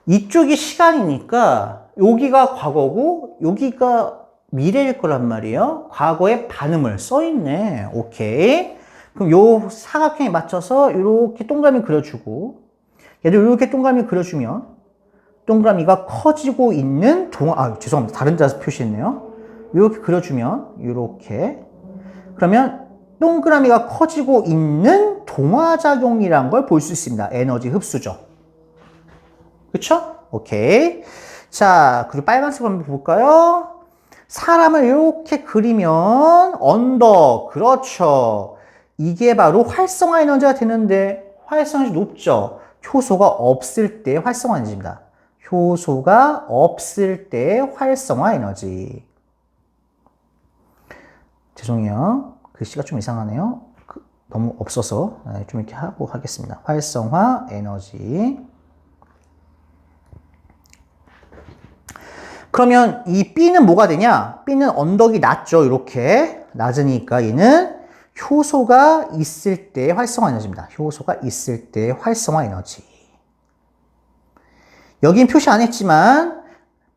이쪽이 시간이니까 여기가 과거고 여기가 미래일 거란 말이에요. 과거의 반응물 써있네. 오케이. 그럼 요 사각형에 맞춰서 이렇게 동그라미 그려주고 얘도 이렇게 동그라미 그려주면 동그라미가 커지고 있는 죄송합니다. 다른 데서 표시했네요. 이렇게 그려주면 이렇게 그러면 동그라미가 커지고 있는 동화작용이란 걸 볼 수 있습니다. 에너지 흡수죠. 그쵸? 오케이. 자, 그리고 빨간색 한번 볼까요? 사람을 이렇게 그리면 언덕, 그렇죠. 이게 바로 활성화 에너지가 되는데 활성화 에너지 높죠. 효소가 없을 때 활성화 에너지입니다. 효소가 없을 때 활성화 에너지. 죄송해요. 글씨가 좀 이상하네요. 너무 없어서 좀 이렇게 하고 하겠습니다. 활성화 에너지. 그러면 이 B는 뭐가 되냐? B는 언덕이 낮죠. 이렇게 낮으니까 얘는 효소가 있을 때 활성화 에너지입니다. 효소가 있을 때 활성화 에너지. 여긴 표시 안 했지만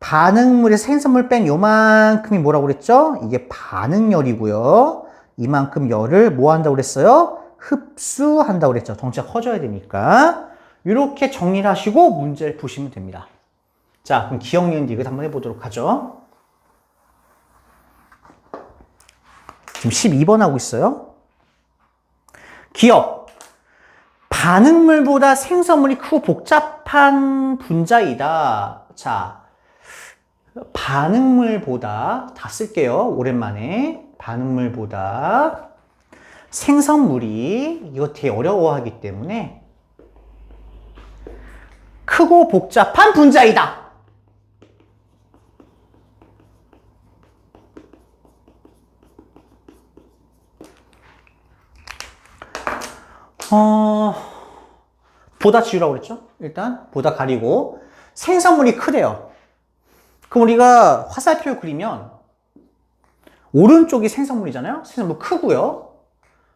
반응물에서 생성물 뺀 요만큼이 뭐라고 그랬죠? 이게 반응열이고요. 이만큼 열을 뭐 한다고 그랬어요? 흡수한다고 그랬죠. 덩치가 커져야 되니까. 이렇게 정리를 하시고 문제를 푸시면 됩니다. 자, 그럼 기억, 니은, 디귿 한번 해보도록 하죠. 지금 12번 하고 있어요. 기억. 반응물보다 생성물이 크고 복잡한 분자이다. 자, 반응물보다 다 쓸게요. 오랜만에. 반응물보다 생성물이 이거 되게 어려워하기 때문에 크고 복잡한 분자이다. 보다 지우라고 그랬죠? 일단 보다 가리고 생성물이 크대요. 그럼 우리가 화살표 그리면 오른쪽이 생성물이잖아요. 생성물 크고요.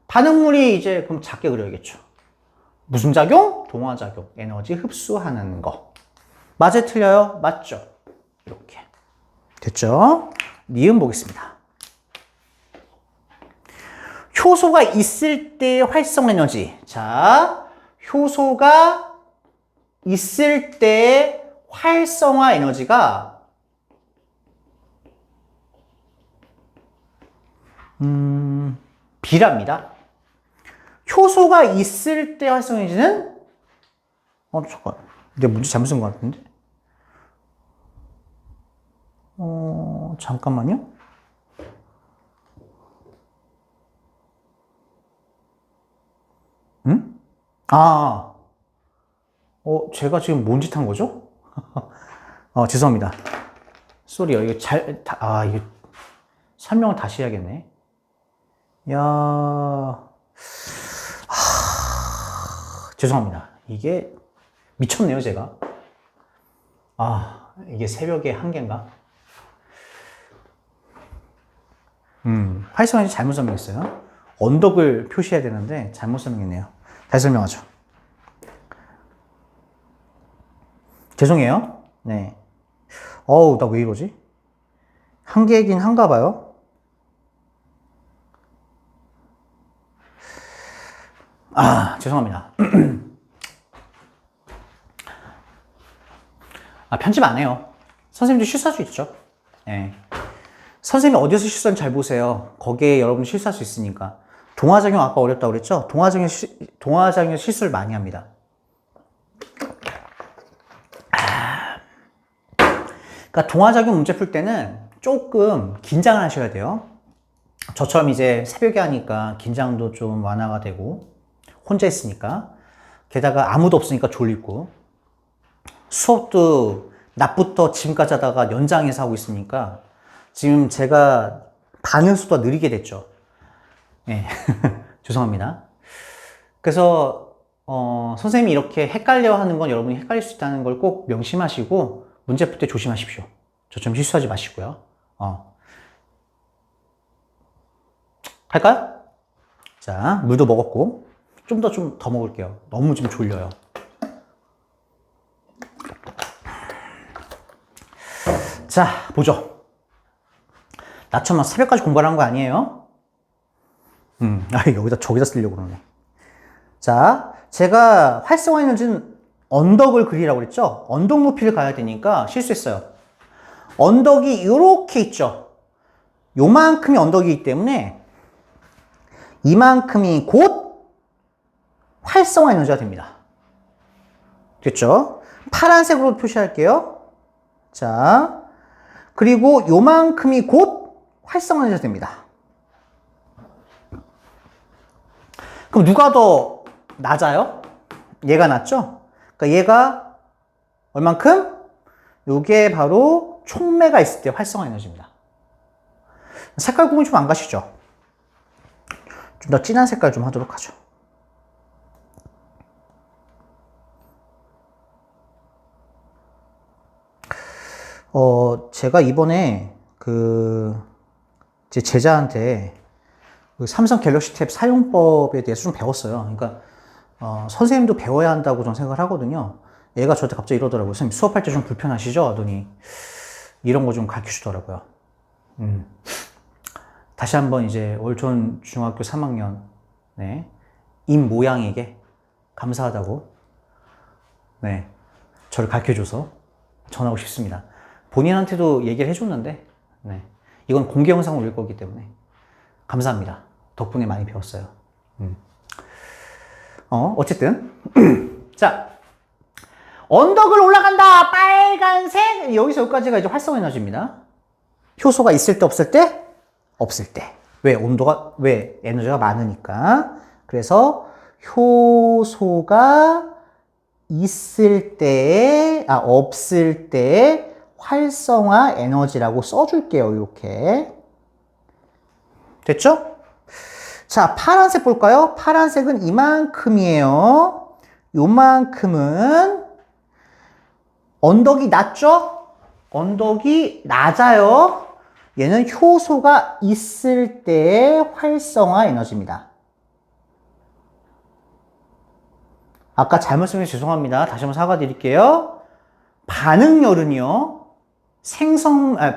반응물이 이제 그럼 작게 그려야겠죠. 무슨 작용? 동화작용. 에너지 흡수하는 거. 맞아요? 틀려요? 맞죠? 이렇게. 됐죠? 니은 보겠습니다. 효소가 있을 때 활성 에너지. 자, 효소가 있을 때 활성화 에너지가 B랍니다. 효소가 있을 때 활성 에너지는 잠깐. 내가 문제 잘못 쓴 것 같은데? 잠깐만요. 응? 제가 지금 뭔 짓 한 거죠? 죄송합니다. 쏘리요. 이거 이거 설명을 다시 해야겠네. 죄송합니다. 이게 미쳤네요, 제가. 이게 새벽에 한계인가? 활성화에서 잘못 설명했어요. 언덕을 표시해야 되는데 잘못 설명했네요. 다시 설명하죠. 죄송해요. 네. 나 왜 이러지? 한계이긴 한가 봐요. 죄송합니다. 편집 안 해요. 선생님도 실수할 수 있죠. 네. 선생님이 어디서 실수하는지 잘 보세요. 거기에 여러분 실수할 수 있으니까. 동화작용 아까 어렵다고 그랬죠? 동화작용 실수를 많이 합니다. 그러니까 동화작용 문제 풀 때는 조금 긴장을 하셔야 돼요. 저처럼 이제 새벽에 하니까 긴장도 좀 완화가 되고 혼자 있으니까 게다가 아무도 없으니까 졸리고 수업도 낮부터 지금까지 하다가 연장해서 하고 있으니까 지금 제가 반응 속도가 느리게 됐죠. 네. 죄송합니다. 그래서 선생님이 이렇게 헷갈려 하는 건 여러분이 헷갈릴 수 있다는 걸 꼭 명심하시고 문제 풀 때 조심하십시오. 저처럼 실수하지 마시고요. 할까요? 자, 물도 먹었고 좀 더 먹을게요. 너무 지금 졸려요. 자, 보죠. 나처럼 새벽까지 공부를 한 거 아니에요? 저기다 쓰려고 그러네. 자, 제가 활성화 에너지는 언덕을 그리라고 그랬죠? 언덕 높이를 가야 되니까 실수했어요. 언덕이 이렇게 있죠? 요만큼이 언덕이기 때문에 이만큼이 곧 활성화 에너지가 됩니다. 됐죠? 파란색으로 표시할게요. 자, 그리고 요만큼이 곧 활성화 에너지가 됩니다. 그럼 누가 더 낮아요? 얘가 낮죠? 그러니까 얘가 얼만큼? 요게 바로 촉매가 있을 때 활성화 에너지입니다. 색깔 구분이 좀 안 가시죠? 좀 더 진한 색깔 좀 하도록 하죠. 제가 이번에 제 제자한테 삼성 갤럭시 탭 사용법에 대해서 좀 배웠어요. 그러니까 선생님도 배워야 한다고 저는 생각을 하거든요. 얘가 저한테 갑자기 이러더라고요. 선생님 수업할 때 좀 불편하시죠? 하더니 이런 거 좀 가르쳐 주더라고요. 다시 한번 이제 올촌 중학교 3학년 임 모양에게 감사하다고 네. 저를 가르쳐줘서 전하고 싶습니다. 본인한테도 얘기를 해줬는데, 네. 이건 공개 영상을 올릴 거기 때문에. 감사합니다. 덕분에 많이 배웠어요. 어쨌든. 자. 언덕을 올라간다! 빨간색! 여기서 여기까지가 이제 활성 에너지입니다. 효소가 있을 때, 없을 때? 없을 때. 왜 에너지가 많으니까. 그래서 효소가 있을 때, 없을 때 활성화 에너지라고 써줄게요. 이렇게. 됐죠? 자, 파란색 볼까요? 파란색은 이만큼이에요. 요만큼은 언덕이 낮죠? 언덕이 낮아요. 얘는 효소가 있을 때의 활성화 에너지입니다. 아까 잘못 설명해서 죄송합니다. 다시 한번 사과드릴게요. 반응열은요,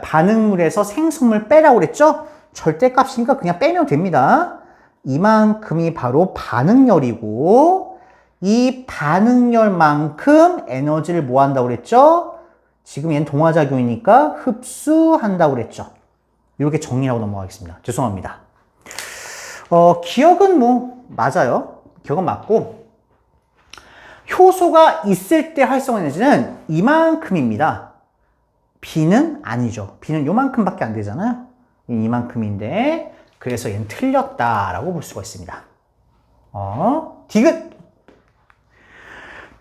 반응물에서 생성물 빼라고 그랬죠? 절대값이니까 그냥 빼면 됩니다. 이만큼이 바로 반응열이고, 이 반응열만큼 에너지를 뭐 한다고 그랬죠? 지금 얘는 동화작용이니까 흡수한다고 그랬죠. 이렇게 정리하고 넘어가겠습니다. 죄송합니다. 기억은 맞아요. 기억은 맞고, 효소가 있을 때 활성 에너지는 이만큼입니다. B는 아니죠. B는 요만큼밖에 안 되잖아요. 이만큼인데, 그래서 얘는 틀렸다라고 볼 수가 있습니다. 디귿!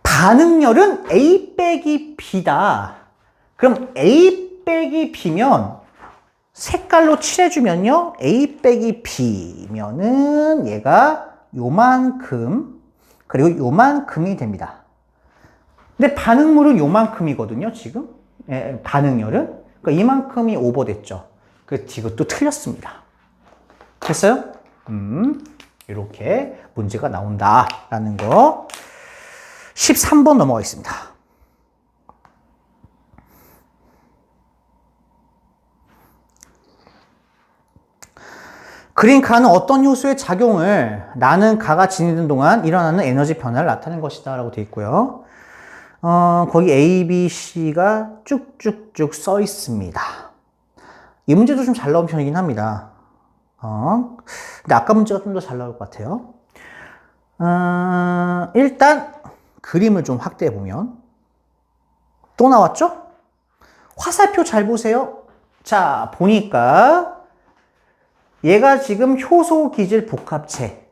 반응열은 A 빼기 B다. 그럼 A 빼기 B면 색깔로 칠해주면요. A 빼기 B면은 얘가 요만큼, 그리고 요만큼이 됩니다. 근데 반응물은 요만큼이거든요, 지금. 반응열은. 그러니까 이만큼이 오버됐죠. 그 디귿도 틀렸습니다. 됐어요? 이렇게 문제가 나온다라는 거. 13번 넘어가겠습니다. 그린카는 어떤 효소의 작용을 나는 가가 지니는 동안 일어나는 에너지 변화를 나타낸 것이다 라고 되어 있고요. 거기 A, B, C가 쭉쭉쭉 써 있습니다. 이 문제도 좀 잘 나온 편이긴 합니다. 근데 아까 문제가 좀 더 잘 나올 것 같아요. 일단 그림을 좀 확대해 보면 또 나왔죠? 화살표 잘 보세요. 자, 보니까 얘가 지금 효소 기질 복합체.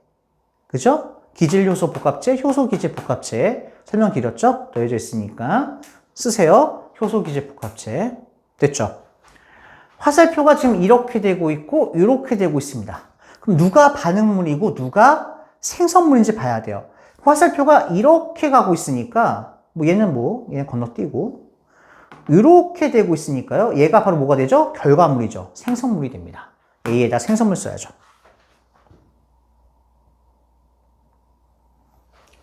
그죠? 기질 효소 복합체, 효소 기질 복합체. 설명 드렸죠? 더해져 있으니까 쓰세요. 효소 기질 복합체. 됐죠? 화살표가 지금 이렇게 되고 있고 이렇게 되고 있습니다. 그럼 누가 반응물이고 누가 생성물인지 봐야 돼요. 화살표가 이렇게 가고 있으니까 얘는 건너뛰고 이렇게 되고 있으니까요. 얘가 바로 뭐가 되죠? 결과물이죠. 생성물이 됩니다. A에다 생성물 써야죠.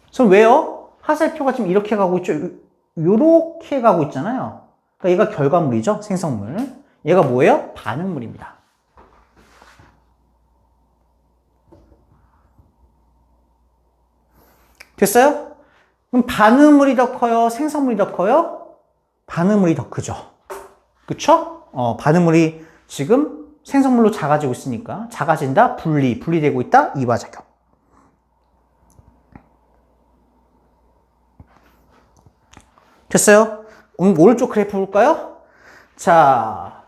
그래서 왜요? 화살표가 지금 이렇게 가고 있죠? 이렇게 가고 있잖아요. 그러니까 얘가 결과물이죠. 생성물. 얘가 뭐예요? 반응물입니다. 됐어요? 그럼 반응물이 더 커요? 생성물이 더 커요? 반응물이 더 크죠. 그쵸? 반응물이 지금 생성물로 작아지고 있으니까 작아진다, 분리되고 있다, 이화작용. 됐어요? 오른쪽 그래프 볼까요? 자,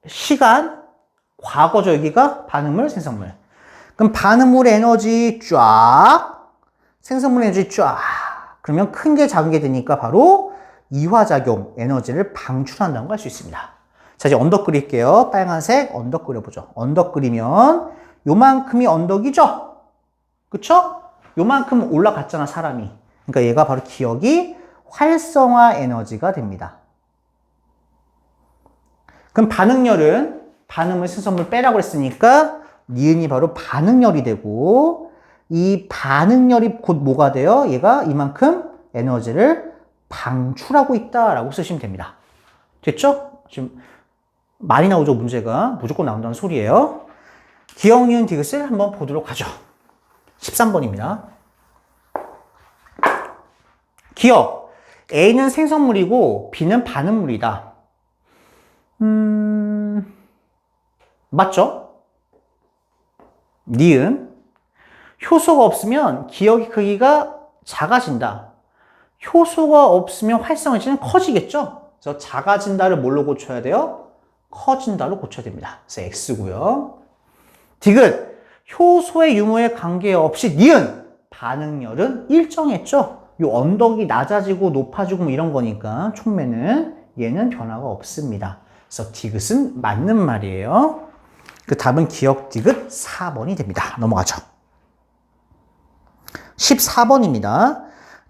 시간, 과거죠. 여기가 반응물, 생성물. 그럼 반응물의 에너지 쫙, 생성물 에너지 쫙. 그러면 큰 게 작은 게 되니까 바로 이화작용 에너지를 방출한다는 걸 알 수 있습니다. 자, 이제 언덕 그릴게요. 빨간색 언덕 그려보죠. 언덕 그리면 요만큼이 언덕이죠? 그쵸? 요만큼 올라갔잖아, 사람이. 그러니까 얘가 바로 기억이 활성화 에너지가 됩니다. 그럼 반응열은 반응물, 생성물 빼라고 했으니까 니은이 바로 반응열이 되고 이 반응열이 곧 뭐가 돼요? 얘가 이만큼 에너지를 방출하고 있다라고 쓰시면 됩니다. 됐죠? 지금 많이 나오죠, 문제가. 무조건 나온다는 소리예요. 기억, 니은, 디귿을 한번 보도록 하죠. 13번입니다. 기억. A는 생성물이고 B는 반응물이다. 맞죠? 니은. 효소가 없으면 기억의 크기가 작아진다. 효소가 없으면 활성화지는 커지겠죠? 그래서 작아진다를 뭘로 고쳐야 돼요? 커진다로 고쳐야 됩니다. 그래서 X고요. 디귿. 효소의 유무에 관계없이 니은. 반응열은 일정했죠? 이 언덕이 낮아지고 높아지고 뭐 이런 거니까 촉매는 얘는 변화가 없습니다. 그래서 디귿은 맞는 말이에요. 그 답은 기억 디귿 4번이 됩니다. 넘어가죠. 14번입니다.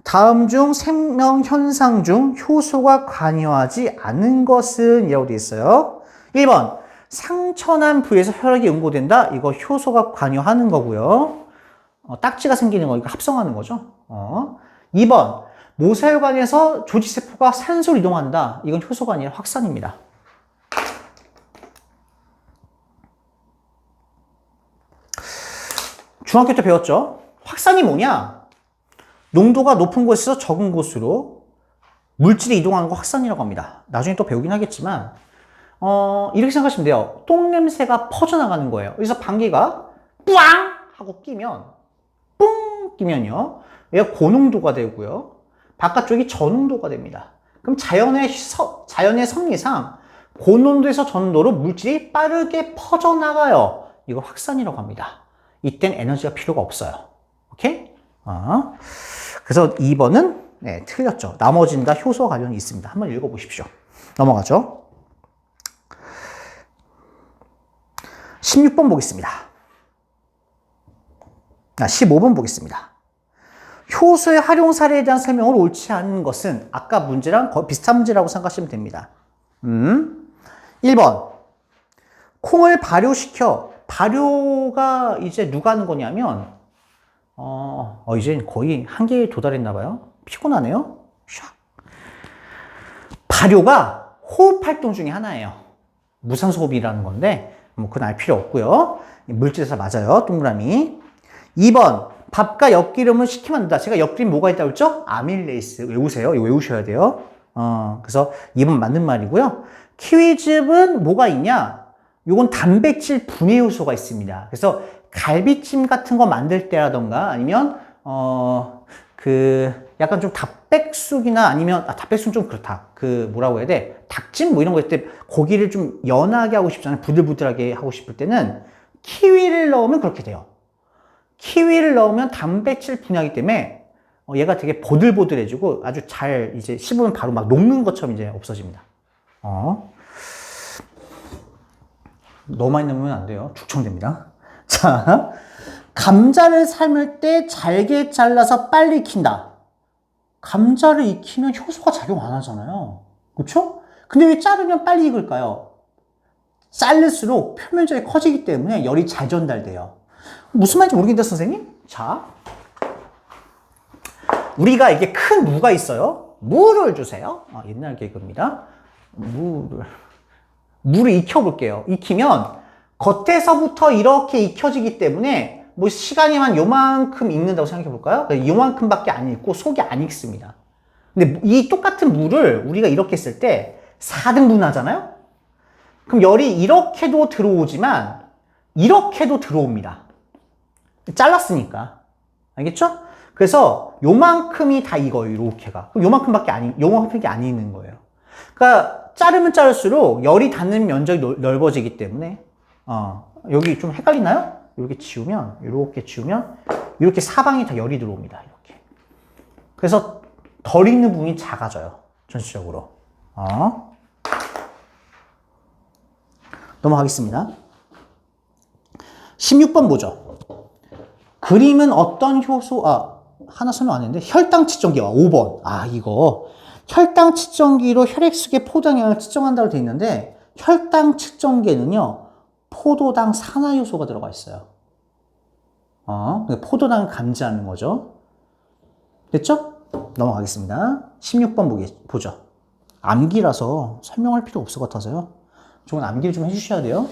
다음 중 생명 현상 중 효소가 관여하지 않은 것은 이라고 되어 있어요. 1번 상처난 부위에서 혈액이 응고된다. 이거 효소가 관여하는 거고요. 딱지가 생기는 거니까 합성하는 거죠. 2번 모세혈관에서 조직세포가 산소로 이동한다. 이건 효소가 아니라 확산입니다. 중학교 때 배웠죠? 확산이 뭐냐? 농도가 높은 곳에서 적은 곳으로 물질이 이동하는 거 확산이라고 합니다. 나중에 또 배우긴 하겠지만 이렇게 생각하시면 돼요. 똥냄새가 퍼져나가는 거예요. 그래서 방귀가 뿌앙 하고 끼면 뿡 끼면요. 얘가 고농도가 되고요. 바깥쪽이 저농도가 됩니다. 그럼 자연의 섭리상 고농도에서 저농도로 물질이 빠르게 퍼져나가요. 이걸 확산이라고 합니다. 이땐 에너지가 필요가 없어요. 오케이? 그래서 2번은 네, 틀렸죠. 나머지는 다 효소 관련이 있습니다. 한번 읽어보십시오. 넘어가죠. 16번 보겠습니다. 15번 보겠습니다. 효소의 활용 사례에 대한 설명을 옳지 않은 것은 아까 문제랑 거의 비슷한 문제라고 생각하시면 됩니다. 1번 콩을 발효시켜 발효가 이제 누가 하는 거냐면 이제 거의 한계에 도달했나 봐요. 피곤하네요. 발효가 호흡 활동 중에 하나예요. 무산소 호흡이라는 건데 뭐 그건 알 필요 없고요. 물질에서 맞아요. 동그라미. 2번 밥과 엿기름을 식히면 된다. 제가 엿기름 뭐가 있다고 했죠? 아밀레이스. 외우세요. 이거 외우셔야 돼요. 그래서 2번 맞는 말이고요. 키위즙은 뭐가 있냐? 요건 단백질 분해 요소가 있습니다. 그래서 갈비찜 같은 거 만들 때라던가 아니면 약간 좀 닭백숙이나 아니면 닭백숙은 좀 그렇다. 뭐라고 해야 돼? 닭찜 뭐 이런 거 할 때 고기를 좀 연하게 하고 싶잖아요. 부들부들하게 하고 싶을 때는 키위를 넣으면 그렇게 돼요. 키위를 넣으면 단백질 분해하기 때문에 얘가 되게 보들보들해지고 아주 잘 이제 씹으면 바로 막 녹는 것처럼 이제 없어집니다. 너무 많이 넣으면 안 돼요. 죽청됩니다. 자, 감자를 삶을 때 잘게 잘라서 빨리 익힌다. 감자를 익히면 효소가 작용 안 하잖아요. 그렇죠? 근데 왜 자르면 빨리 익을까요? 자를수록 표면적이 커지기 때문에 열이 잘 전달돼요. 무슨 말인지 모르겠는데 선생님? 자, 우리가 이게 큰 무가 있어요. 무를 주세요. 옛날 개그입니다. 물을 익혀볼게요. 익히면 겉에서부터 이렇게 익혀지기 때문에 뭐 시간이만 요만큼 익는다고 생각해볼까요? 요만큼밖에 안 익고 속이 안 익습니다. 근데 이 똑같은 물을 우리가 이렇게 했을 때 4등분 하잖아요? 그럼 열이 이렇게도 들어오지만 이렇게도 들어옵니다. 잘랐으니까. 알겠죠? 그래서 요만큼이 다 익어요. 요렇게가. 요만큼밖에 안 익는 거예요. 그러니까 자르면 자를수록 열이 닿는 면적이 넓어지기 때문에 여기 좀 헷갈리나요? 이렇게 지우면 이렇게 사방이 다 열이 들어옵니다. 이렇게. 그래서 덜 익는 부분이 작아져요. 전체적으로. 넘어가겠습니다. 16번 보죠. 그림은 어떤 효소, 하나 설명 안 했는데, 혈당 측정기와 5번. 이거. 혈당 측정기로 혈액 속의 포도당량을 측정한다고 되어 있는데, 혈당 측정기에는요, 포도당 산화 요소가 들어가 있어요. 포도당을 감지하는 거죠. 됐죠? 넘어가겠습니다. 16번 보죠. 암기라서 설명할 필요 없을 것 같아서요. 저건 암기를 좀 해주셔야 돼요.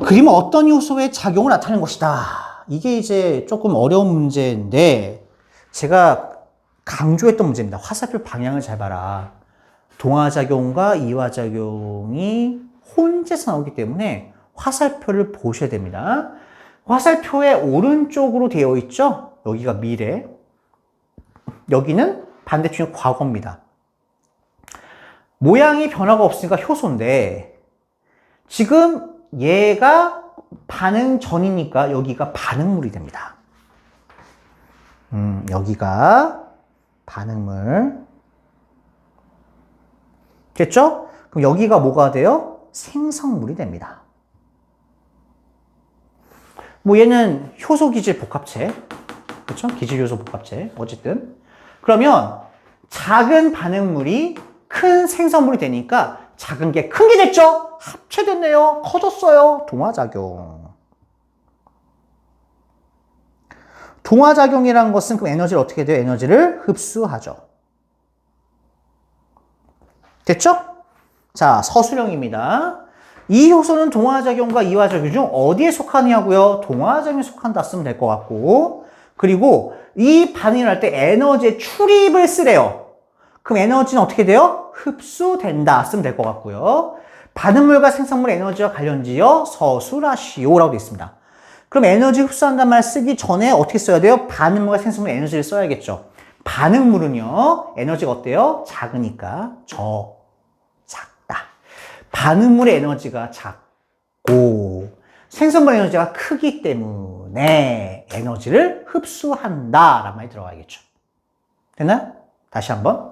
그림은 어떤 요소의 작용을 나타내는 것이다. 이게 이제 조금 어려운 문제인데, 제가 강조했던 문제입니다. 화살표 방향을 잘 봐라. 동화작용과 이화작용이 혼재해서 나오기 때문에 화살표를 보셔야 됩니다. 화살표의 오른쪽으로 되어 있죠? 여기가 미래, 여기는 반대쪽이 과거입니다. 모양이 변화가 없으니까 효소인데 지금 얘가 반응 전이니까 여기가 반응물이 됩니다. 여기가 반응물 됐죠? 그럼 여기가 뭐가 돼요? 생성물이 됩니다. 뭐 얘는 효소 기질 복합체, 그렇죠? 기질 요소 복합체. 어쨌든 그러면 작은 반응물이 큰 생성물이 되니까 작은 게 큰 게 됐죠? 합체됐네요. 커졌어요. 동화작용. 동화작용이라는 것은 그 에너지를 어떻게 돼요? 에너지를 흡수하죠. 됐죠? 자, 서술형입니다. 이 효소는 동화작용과 이화작용 중 어디에 속하냐고요? 동화작용에 속한다 쓰면 될 것 같고, 그리고 이 반응을 할 때 에너지의 출입을 쓰래요. 그럼 에너지는 어떻게 돼요? 흡수된다 쓰면 될 것 같고요. 반응물과 생성물 에너지와 관련지어 서술하시오라고 되어 있습니다. 그럼 에너지 흡수한다는 말 쓰기 전에 어떻게 써야 돼요? 반응물과 생성물 에너지를 써야겠죠. 반응물은요, 에너지가 어때요? 작으니까 작다. 반응물의 에너지가 작고 생성물 에너지가 크기 때문에 에너지를 흡수한다 라는 말이 들어가야겠죠. 됐나요? 다시 한번.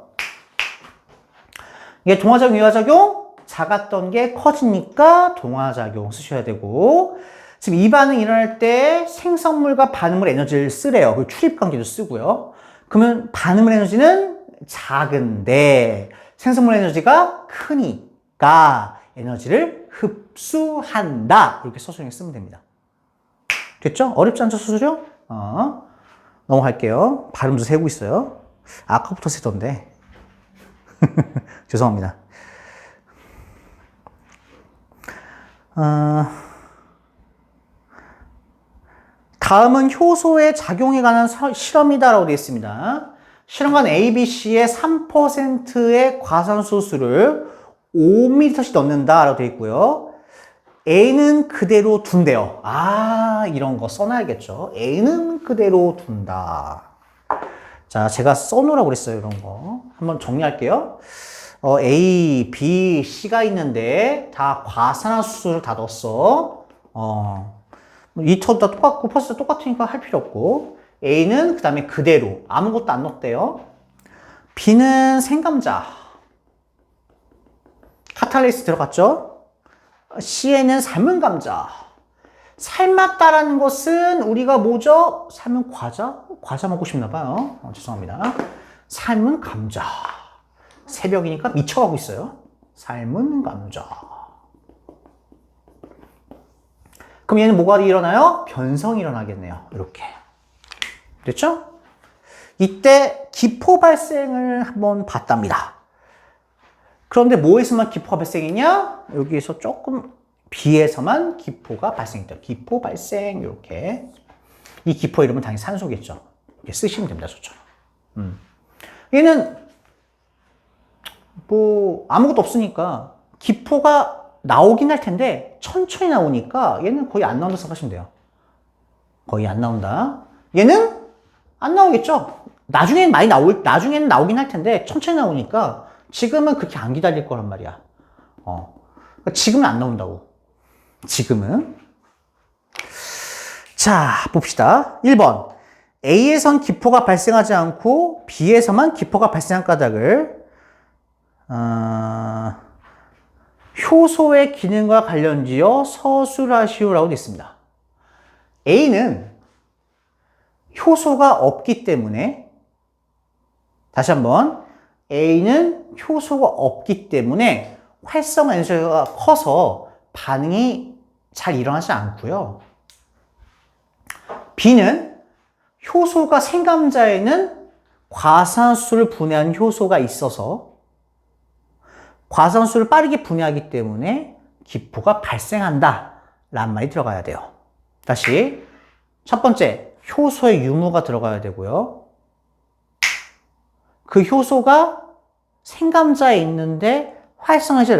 이게 동화작용, 이화작용 작았던 게 커지니까 동화작용 쓰셔야 되고, 지금 이 반응이 일어날 때 생성물과 반응물 에너지를 쓰래요. 그리고 출입관계도 쓰고요. 그러면 반응물 에너지는 작은데 생성물 에너지가 크니까 에너지를 흡수한다. 이렇게 서술형에 쓰면 됩니다. 됐죠? 어렵지 않죠, 서술형? 넘어갈게요. 발음도 세고 있어요. 아까부터 세던데. 죄송합니다. 다음은 효소의 작용에 관한 실험이다라고 되어 있습니다. 실험관 ABC에 3%의 과산수소를 5ml씩 넣는다라고 되어 있고요. A는 그대로 둔대요. 이런 거 써놔야겠죠. A는 그대로 둔다. 자, 제가 써놓으라고 그랬어요. 이런 거. 한번 정리할게요. A, B, C가 있는데 다 과산화수소를 다 넣었어. 리터도 다 똑같고 퍼센트 똑같으니까 할 필요 없고, A는 그 다음에 그대로 아무것도 안 넣었대요. B는 생감자 카탈리스 들어갔죠. C에는 삶은 감자. 삶았다라는 것은 우리가 뭐죠? 삶은 과자? 과자 먹고 싶나 봐요. 죄송합니다. 삶은 감자. 새벽이니까 미쳐가고 있어요. 삶은 감자. 그럼 얘는 뭐가 일어나요? 변성이 일어나겠네요. 이렇게. 됐죠? 이때 기포 발생을 한번 봤답니다. 그런데 뭐에서만 기포가 발생했냐? 여기에서 조금 B에서만 기포가 발생했죠. 기포 발생 이렇게. 이 기포 이름은 당연히 산소겠죠. 이렇게 쓰시면 됩니다. 저처럼. 얘는 뭐 아무것도 없으니까 기포가 나오긴 할 텐데 천천히 나오니까 얘는 거의 안 나온다 생각하시면 돼요. 거의 안 나온다. 얘는 안 나오겠죠. 나중에는 나오긴 할 텐데 천천히 나오니까 지금은 그렇게 안 기다릴 거란 말이야. 그러니까 지금은 안 나온다고. 지금은. 자, 봅시다. 1번. A에선 기포가 발생하지 않고 B에서만 기포가 발생한 까닭을 효소의 기능과 관련지어 서술하시오라고 되어 있습니다. A는 효소가 없기 때문에, 다시 한번, A는 효소가 없기 때문에 활성화 에너지가 커서 반응이 잘 일어나지 않고요. B는 효소가 생감자에는 과산수소를 분해하는 효소가 있어서 과산수소를 빠르게 분해하기 때문에 기포가 발생한다 라는 말이 들어가야 돼요. 다시 첫 번째, 효소의 유무가 들어가야 되고요. 그 효소가 생감자에 있는데 활성화율을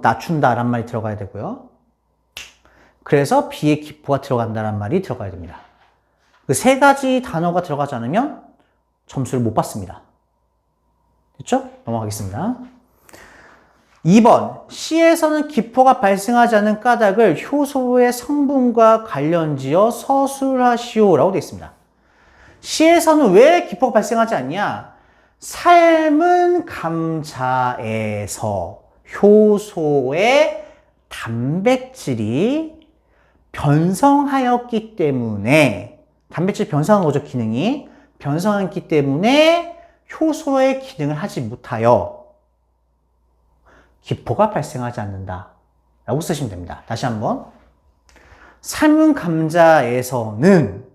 낮춘다란 말이 들어가야 되고요. 그래서 B의 기포가 들어간다는 말이 들어가야 됩니다. 그 세 가지 단어가 들어가지 않으면 점수를 못 받습니다. 됐죠? 넘어가겠습니다. 2번, C에서는 기포가 발생하지 않는 까닭을 효소의 성분과 관련지어 서술하시오라고 되어 있습니다. C에서는 왜 기포가 발생하지 않냐? 삶은 감자에서 효소의 단백질이 변성하였기 때문에, 단백질 변성한 거죠, 기능이. 변성했기 때문에 효소의 기능을 하지 못하여 기포가 발생하지 않는다 라고 쓰시면 됩니다. 다시 한번. 삶은 감자에서는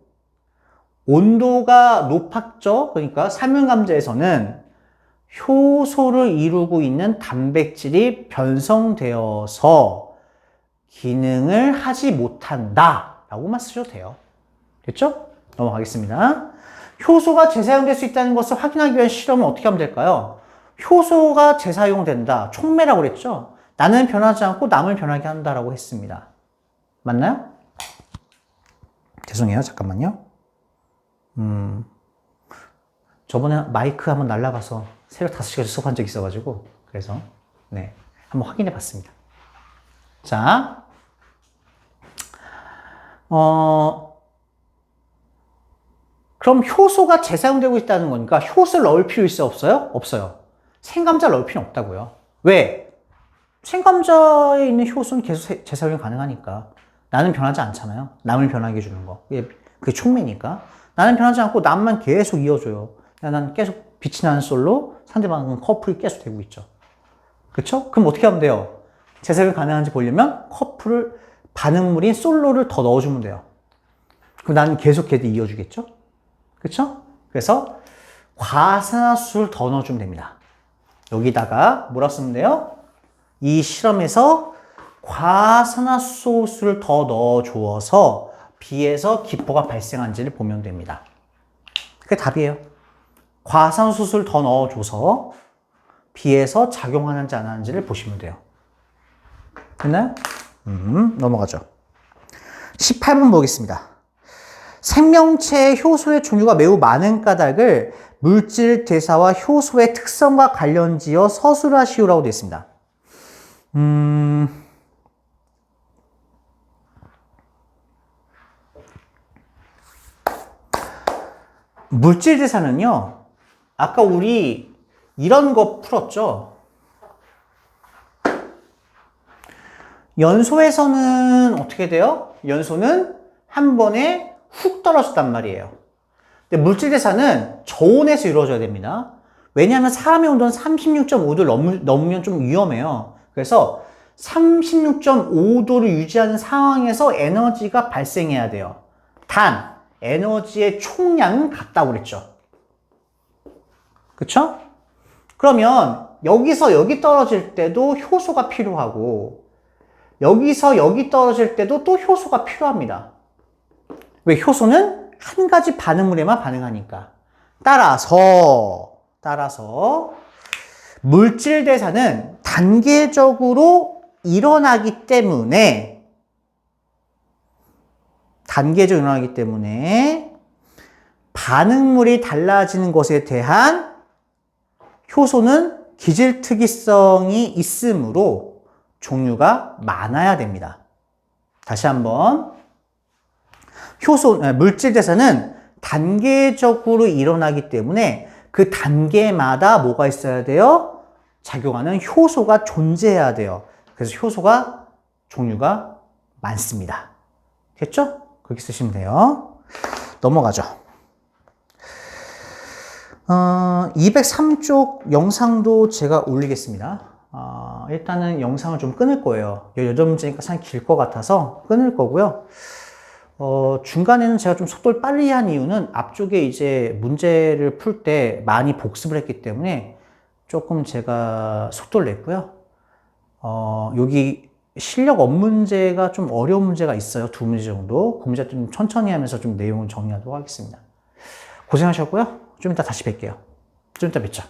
온도가 높았죠. 그러니까 삶은 감자에서는 효소를 이루고 있는 단백질이 변성되어서 기능을 하지 못한다 라고만 쓰셔도 돼요. 됐죠? 넘어가겠습니다. 효소가 재사용될 수 있다는 것을 확인하기 위한 실험은 어떻게 하면 될까요? 효소가 재사용된다. 촉매라고 그랬죠? 나는 변하지 않고 남을 변하게 한다라고 했습니다. 맞나요? 죄송해요. 잠깐만요. 저번에 마이크 한번 날라가서 새벽 5시까지 수업한 적이 있어가지고 그래서 네 한번 확인해 봤습니다. 자, 그럼 효소가 재사용되고 있다는 거니까 효소를 넣을 필요 있어요? 없어요? 없어요. 생감자를 넣을 필요는 없다고요. 왜? 생감자에 있는 효소는 계속 재사용이 가능하니까. 나는 변하지 않잖아요. 남을 변하게 해주는 거. 그게 촉매니까. 나는 변하지 않고 남만 계속 이어줘요. 난 계속 빛이 나는 솔로, 상대방은 커플이 계속 되고 있죠. 그쵸? 그럼 어떻게 하면 돼요? 재사용이 가능한지 보려면 커플을, 반응물인 솔로를 더 넣어주면 돼요. 그럼 나는 계속 걔들 이어주겠죠? 그쵸? 그래서 과산화수를 더 넣어주면 됩니다. 여기다가 뭐라 쓰면 돼요? 이 실험에서 과산화수소를 더 넣어주어서 B에서 기포가 발생한지를 보면 됩니다. 그게 답이에요. 과산화수소를 더 넣어줘서 B에서 작용하는지 안 하는지를 보시면 돼요. 됐나요? 넘어가죠. 18번 보겠습니다. 생명체의 효소의 종류가 매우 많은 까닭을 물질 대사와 효소의 특성과 관련지어 서술하시오라고 되어 있습니다. 물질 대사는요, 아까 우리 이런 거 풀었죠? 연소에서는 어떻게 돼요? 연소는 한 번에 훅 떨어졌단 말이에요. 근데 물질 대사는 저온에서 이루어져야 됩니다. 왜냐하면 사람의 온도는 36.5도를 넘으면 좀 위험해요. 그래서 36.5도를 유지하는 상황에서 에너지가 발생해야 돼요. 단, 에너지의 총량은 같다고 그랬죠. 그쵸? 그러면 여기서 여기 떨어질 때도 효소가 필요하고 여기서 여기 떨어질 때도 또 효소가 필요합니다. 왜? 효소는 한 가지 반응물에만 반응하니까. 따라서 물질 대사는 단계적으로 일어나기 때문에 반응물이 달라지는 것에 대한 효소는 기질특이성이 있으므로 종류가 많아야 됩니다. 다시 한번. 물질 대사는 단계적으로 일어나기 때문에 그 단계마다 뭐가 있어야 돼요? 작용하는 효소가 존재해야 돼요. 그래서 효소가 종류가 많습니다. 됐죠? 그렇게 쓰시면 돼요. 넘어가죠. 203쪽 영상도 제가 올리겠습니다. 일단은 영상을 좀 끊을 거예요. 18문제니까 참 길 것 같아서 끊을 거고요. 중간에는 제가 좀 속도를 빨리 한 이유는 앞쪽에 이제 문제를 풀 때 많이 복습을 했기 때문에 조금 제가 속도를 냈고요. 여기 실력 업문제가 좀 어려운 문제가 있어요. 2문제 정도. 그 문제 좀 천천히 하면서 좀 내용을 정리하도록 하겠습니다. 고생하셨고요. 좀 이따 다시 뵐게요. 좀 이따 뵙죠.